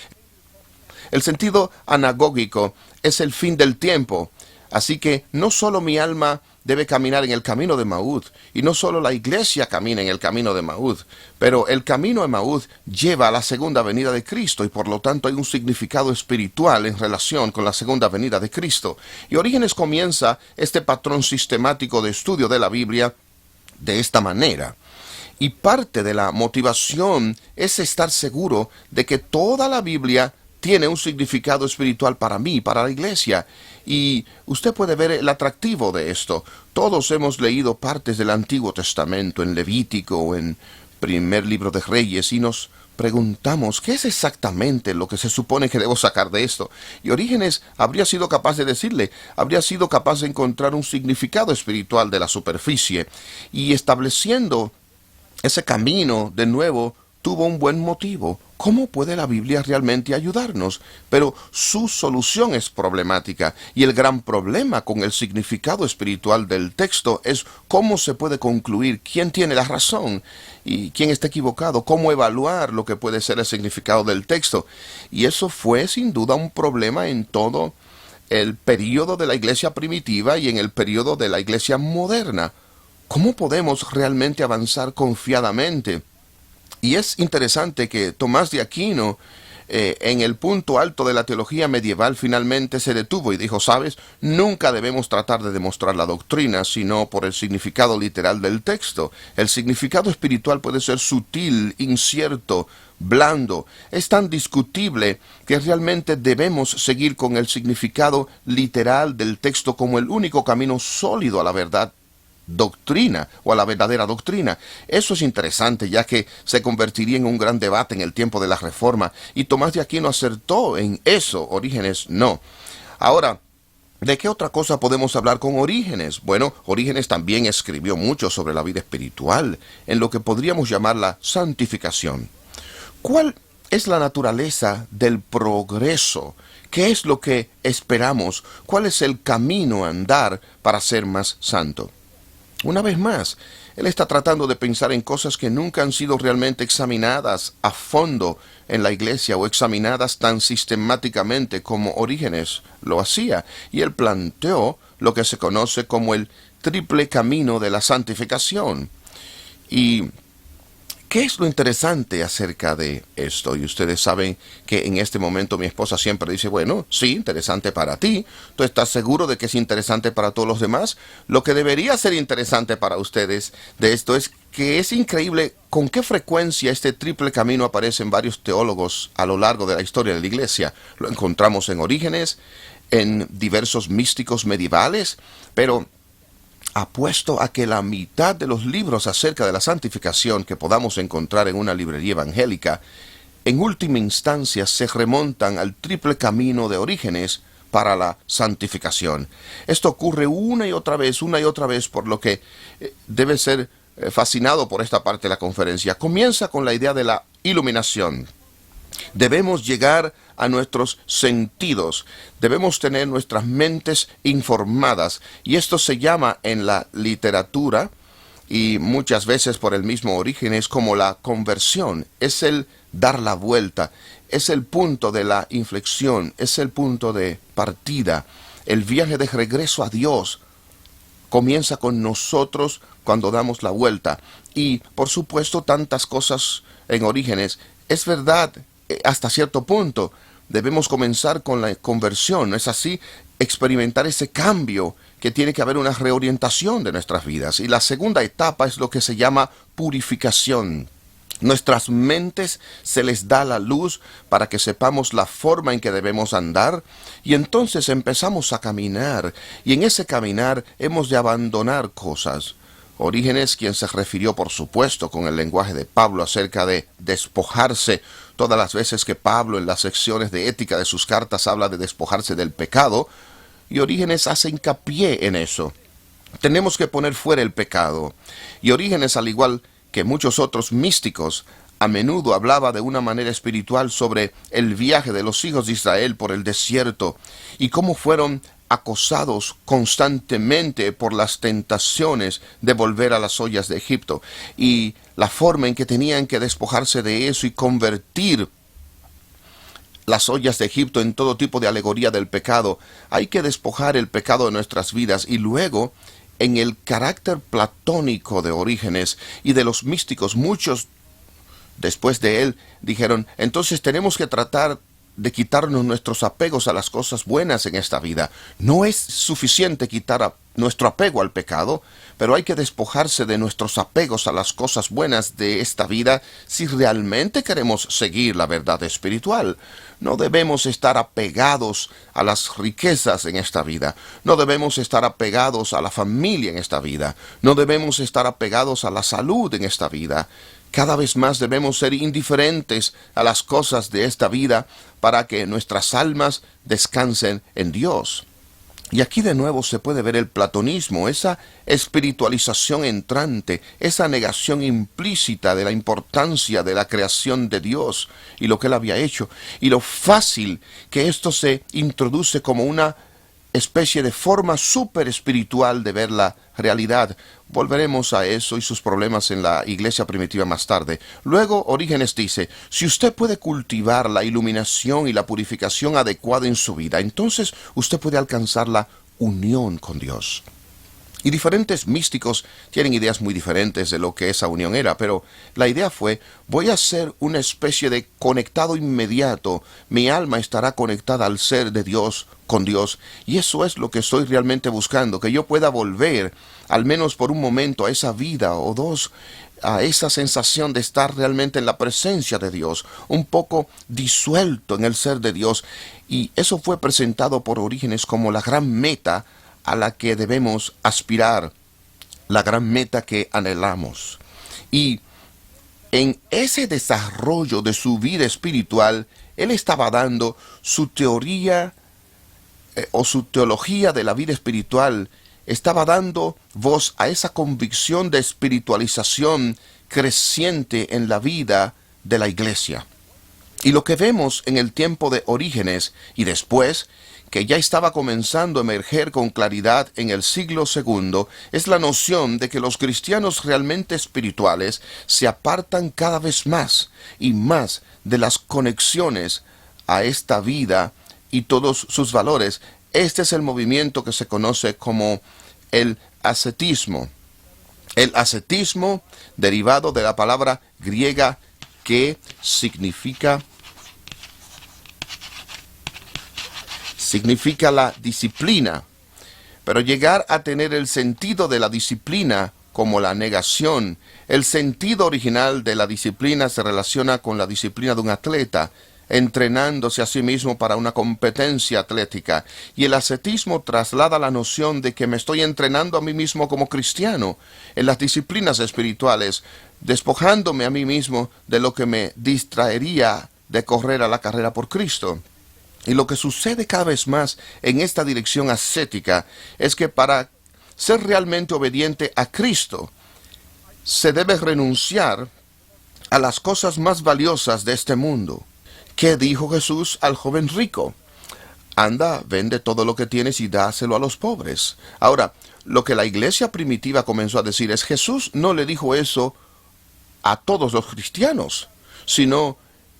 S1: El sentido anagógico es el fin del tiempo. Así que no solo mi alma debe caminar en el camino de Emaús, y no solo la iglesia camina en el camino de Emaús, pero el camino de Emaús lleva a la segunda venida de Cristo, y por lo tanto hay un significado espiritual en relación con la segunda venida de Cristo. Y Orígenes comienza este patrón sistemático de estudio de la Biblia de esta manera. Y parte de la motivación es estar seguro de que toda la Biblia tiene un significado espiritual para mí, para la iglesia. Y usted puede ver el atractivo de esto. Todos hemos leído partes del Antiguo Testamento, en Levítico o en primer libro de Reyes, y nos preguntamos, ¿qué es exactamente lo que se supone que debo sacar de esto? Y Orígenes habría sido capaz de decirle, habría sido capaz de encontrar un significado espiritual de la superficie, y estableciendo ese camino de nuevo, tuvo un buen motivo. ¿Cómo puede la Biblia realmente ayudarnos? Pero su solución es problemática, y el gran problema con el significado espiritual del texto es cómo se puede concluir quién tiene la razón y quién está equivocado, cómo evaluar lo que puede ser el significado del texto. Y eso fue sin duda un problema en todo el período de la iglesia primitiva y en el período de la iglesia moderna. ¿Cómo podemos realmente avanzar confiadamente? Y es interesante que Tomás de Aquino, en el punto alto de la teología medieval, finalmente se detuvo y dijo, ¿sabes? Nunca debemos tratar de demostrar la doctrina, sino por el significado literal del texto. El significado espiritual puede ser sutil, incierto, blando. Es tan discutible que realmente debemos seguir con el significado literal del texto como el único camino sólido a la verdad doctrina o a la verdadera doctrina. Eso es interesante, ya que se convertiría en un gran debate en el tiempo de la Reforma, y Tomás de Aquino acertó en eso, Orígenes no. Ahora, ¿De qué otra cosa podemos hablar con Orígenes? Bueno, Orígenes también escribió mucho sobre la vida espiritual, en lo que podríamos llamar la santificación. ¿Cuál es la naturaleza del progreso? ¿Qué es lo que esperamos? ¿Cuál es el camino a andar para ser más santo? Una vez más, él está tratando de pensar en cosas que nunca han sido realmente examinadas a fondo en la iglesia o examinadas tan sistemáticamente como Orígenes lo hacía. Y él planteó lo que se conoce como el triple camino de la santificación. Y ¿qué es lo interesante acerca de esto? Y ustedes saben que en este momento mi esposa siempre dice, bueno, sí, interesante para ti. ¿Tú estás seguro de que es interesante para todos los demás? Lo que debería ser interesante para ustedes de esto es que es increíble con qué frecuencia este triple camino aparece en varios teólogos a lo largo de la historia de la iglesia. Lo encontramos en Orígenes, en diversos místicos medievales, pero apuesto a que la mitad de los libros acerca de la santificación que podamos encontrar en una librería evangélica, en última instancia se remontan al triple camino de Orígenes para la santificación. Esto ocurre una y otra vez, por lo que debe ser fascinado por esta parte de la conferencia. Comienza con la idea de la iluminación. Debemos llegar a nuestros sentidos, debemos tener nuestras mentes informadas, y esto se llama en la literatura, y muchas veces por el mismo Orígenes, como la conversión. Es el dar la vuelta, es el punto de la inflexión, es el punto de partida. El viaje de regreso a Dios comienza con nosotros cuando damos la vuelta. Y por supuesto tantas cosas en Orígenes. Es verdad, hasta cierto punto debemos comenzar con la conversión, ¿no es así? Experimentar ese cambio, que tiene que haber una reorientación de nuestras vidas. Y la segunda etapa es lo que se llama purificación. Nuestras mentes se les da la luz para que sepamos la forma en que debemos andar, y entonces empezamos a caminar, y en ese caminar hemos de abandonar cosas. Orígenes, quien se refirió por supuesto con el lenguaje de Pablo acerca de despojarse, todas las veces que Pablo en las secciones de ética de sus cartas habla de despojarse del pecado, y Orígenes hace hincapié en eso. Tenemos que poner fuera el pecado. Y Orígenes, al igual que muchos otros místicos, a menudo hablaba de una manera espiritual sobre el viaje de los hijos de Israel por el desierto y cómo fueron acosados constantemente por las tentaciones de volver a las ollas de Egipto, y la forma en que tenían que despojarse de eso y convertir las ollas de Egipto en todo tipo de alegoría del pecado. Hay que despojar el pecado de nuestras vidas. Y luego, en el carácter platónico de Orígenes y de los místicos, muchos después de él dijeron, entonces tenemos que tratar de quitarnos nuestros apegos a las cosas buenas en esta vida. No es suficiente quitar nuestro apego al pecado, pero hay que despojarse de nuestros apegos a las cosas buenas de esta vida si realmente queremos seguir la verdad espiritual. No debemos estar apegados a las riquezas en esta vida. No debemos estar apegados a la familia en esta vida. No debemos estar apegados a la salud en esta vida. Cada vez más debemos ser indiferentes a las cosas de esta vida para que nuestras almas descansen en Dios. Y aquí de nuevo se puede ver el platonismo, esa espiritualización entrante, esa negación implícita de la importancia de la creación de Dios y lo que Él había hecho, y lo fácil que esto se introduce como una especie de forma súper espiritual de ver la realidad. Volveremos a eso y sus problemas en la iglesia primitiva más tarde. Luego Orígenes dice, si usted puede cultivar la iluminación y la purificación adecuada en su vida, entonces usted puede alcanzar la unión con Dios. Y diferentes místicos tienen ideas muy diferentes de lo que esa unión era, pero la idea fue, voy a ser una especie de conectado inmediato, mi alma estará conectada al ser de Dios, con Dios, y eso es lo que estoy realmente buscando, que yo pueda volver, al menos por un momento, a esa vida o dos, a esa sensación de estar realmente en la presencia de Dios, un poco disuelto en el ser de Dios, y eso fue presentado por Orígenes como la gran meta a la que debemos aspirar, la gran meta que anhelamos. Y en ese desarrollo de su vida espiritual, él estaba dando su teoría o su teología de la vida espiritual estaba dando voz a esa convicción de espiritualización creciente en la vida de la iglesia. Y lo que vemos en el tiempo de Orígenes y después, que ya estaba comenzando a emerger con claridad en el siglo segundo, es la noción de que los cristianos realmente espirituales se apartan cada vez más y más de las conexiones a esta vida y todos sus valores. Este es el movimiento que se conoce como el ascetismo. El ascetismo, derivado de la palabra griega que significa la disciplina, pero llegar a tener el sentido de la disciplina como la negación. El sentido original de la disciplina se relaciona con la disciplina de un atleta, entrenándose a sí mismo para una competencia atlética, y el ascetismo traslada la noción de que me estoy entrenando a mí mismo como cristiano en las disciplinas espirituales, despojándome a mí mismo de lo que me distraería de correr a la carrera por Cristo. Y lo que sucede cada vez más en esta dirección ascética es que para ser realmente obediente a Cristo, se debe renunciar a las cosas más valiosas de este mundo. ¿Qué dijo Jesús al joven rico? Anda, vende todo lo que tienes y dáselo a los pobres. Ahora, lo que la iglesia primitiva comenzó a decir es: Jesús no le dijo eso a todos los cristianos, sino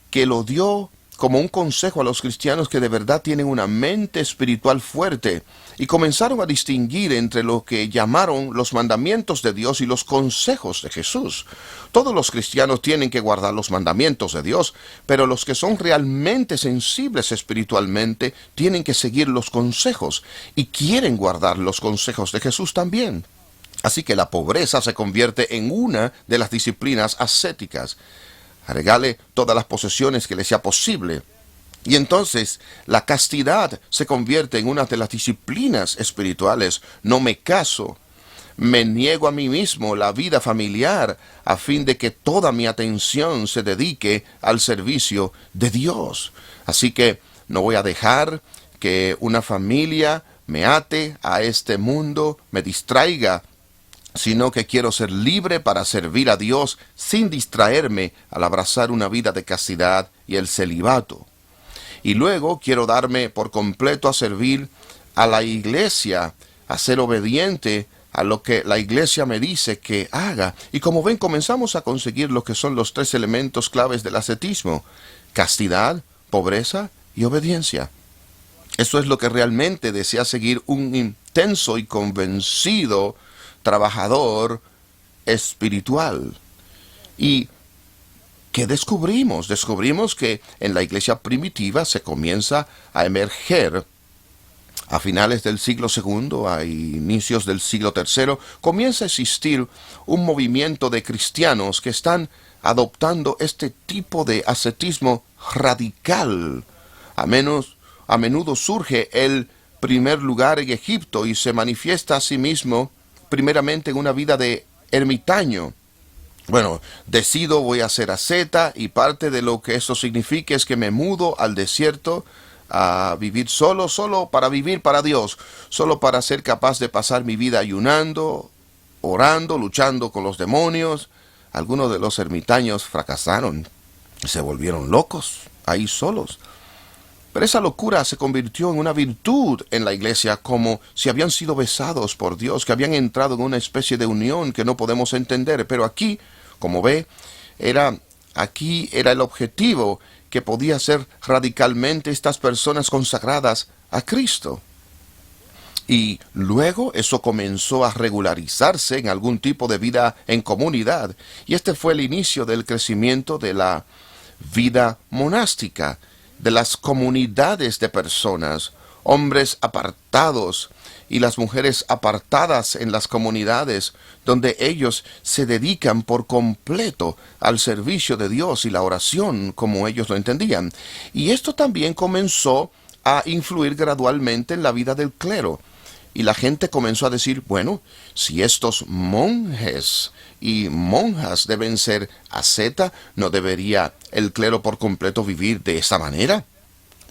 S1: que lo dio como un consejo a los cristianos que de verdad tienen una mente espiritual fuerte, y comenzaron a distinguir entre lo que llamaron los mandamientos de Dios y los consejos de Jesús. Todos los cristianos tienen que guardar los mandamientos de Dios, pero los que son realmente sensibles espiritualmente tienen que seguir los consejos y quieren guardar los consejos de Jesús también. Así que la pobreza se convierte en una de las disciplinas ascéticas. Regale todas las posesiones que le sea posible. Y entonces la castidad se convierte en una de las disciplinas espirituales. No me caso, me niego a mí mismo la vida familiar a fin de que toda mi atención se dedique al servicio de Dios. Así que no voy a dejar que una familia me ate a este mundo, me distraiga, sino que quiero ser libre para servir a Dios sin distraerme al abrazar una vida de castidad y el celibato. Y luego quiero darme por completo a servir a la iglesia, a ser obediente a lo que la iglesia me dice que haga. Y como ven, comenzamos a conseguir lo que son los tres elementos claves del ascetismo: castidad, pobreza y obediencia. Eso es lo que realmente desea seguir un intenso y convencido trabajador espiritual. ¿Y qué descubrimos? Descubrimos que en la iglesia primitiva se comienza a emerger a finales del siglo segundo, a inicios del siglo tercero, comienza a existir un movimiento de cristianos que están adoptando este tipo de ascetismo radical. A menudo surge el primer lugar en Egipto y se manifiesta a sí mismo primeramente en una vida de ermitaño. Bueno, decido, voy a ser asceta, y parte de lo que eso significa es que me mudo al desierto a vivir solo para vivir para Dios, solo para ser capaz de pasar mi vida ayunando, orando, luchando con los demonios. Algunos de los ermitaños fracasaron, se volvieron locos, ahí solos. Pero esa locura se convirtió en una virtud en la iglesia, como si habían sido besados por Dios, que habían entrado en una especie de unión que no podemos entender. Pero aquí, como ve, era el objetivo, que podía ser radicalmente estas personas consagradas a Cristo. Y luego eso comenzó a regularizarse en algún tipo de vida en comunidad. Y este fue el inicio del crecimiento de la vida monástica, de las comunidades de personas, hombres apartados y las mujeres apartadas en las comunidades, donde ellos se dedican por completo al servicio de Dios y la oración como ellos lo entendían. Y esto también comenzó a influir gradualmente en la vida del clero. Y la gente comenzó a decir: bueno, si estos monjes y monjas deben ser asceta, ¿no debería el clero por completo vivir de esa manera?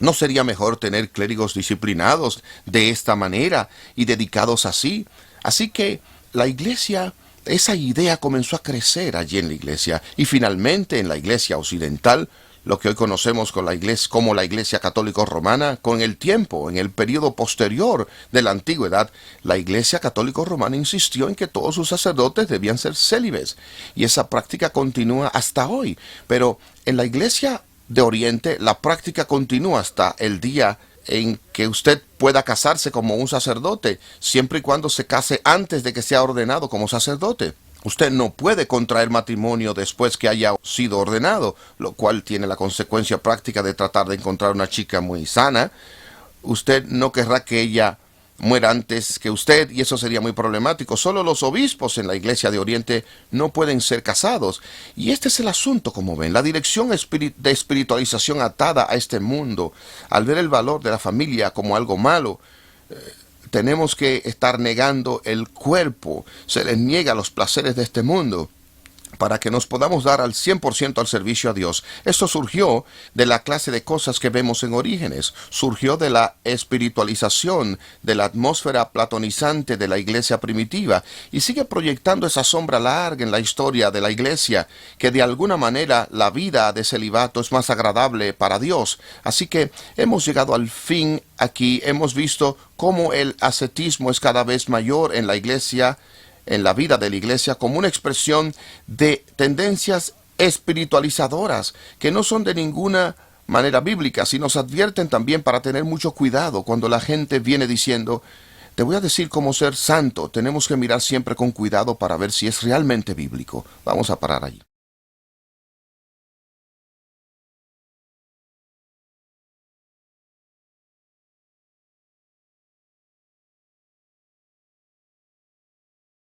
S1: ¿No sería mejor tener clérigos disciplinados de esta manera y dedicados así? Así que la iglesia, esa idea comenzó a crecer allí en la iglesia, y finalmente en la iglesia occidental, lo que hoy conocemos con la iglesia, como la Iglesia Católica Romana, con el tiempo, en el periodo posterior de la antigüedad, la Iglesia Católica Romana insistió en que todos sus sacerdotes debían ser célibes, y esa práctica continúa hasta hoy. Pero en la Iglesia de Oriente, la práctica continúa hasta el día en que usted pueda casarse como un sacerdote, siempre y cuando se case antes de que sea ordenado como sacerdote. Usted no puede contraer matrimonio después que haya sido ordenado, lo cual tiene la consecuencia práctica de tratar de encontrar una chica muy sana. Usted no querrá que ella muera antes que usted, y eso sería muy problemático. Solo los obispos en la Iglesia de Oriente no pueden ser casados. Y este es el asunto, como ven. La dirección de espiritualización atada a este mundo, al ver el valor de la familia como algo malo, tenemos que estar negando el cuerpo, se les niega los placeres de este mundo, para que nos podamos dar al 100% al servicio a Dios. Esto surgió de la clase de cosas que vemos en Orígenes, surgió de la espiritualización, de la atmósfera platonizante de la iglesia primitiva, y sigue proyectando esa sombra larga en la historia de la iglesia, que de alguna manera la vida de celibato es más agradable para Dios. Así que hemos llegado al fin aquí, hemos visto cómo el ascetismo es cada vez mayor en la iglesia, en la vida de la iglesia, como una expresión de tendencias espiritualizadoras que no son de ninguna manera bíblicas, y nos advierten también para tener mucho cuidado cuando la gente viene diciendo: te voy a decir cómo ser santo. Tenemos que mirar siempre con cuidado para ver si es realmente bíblico. Vamos a parar allí.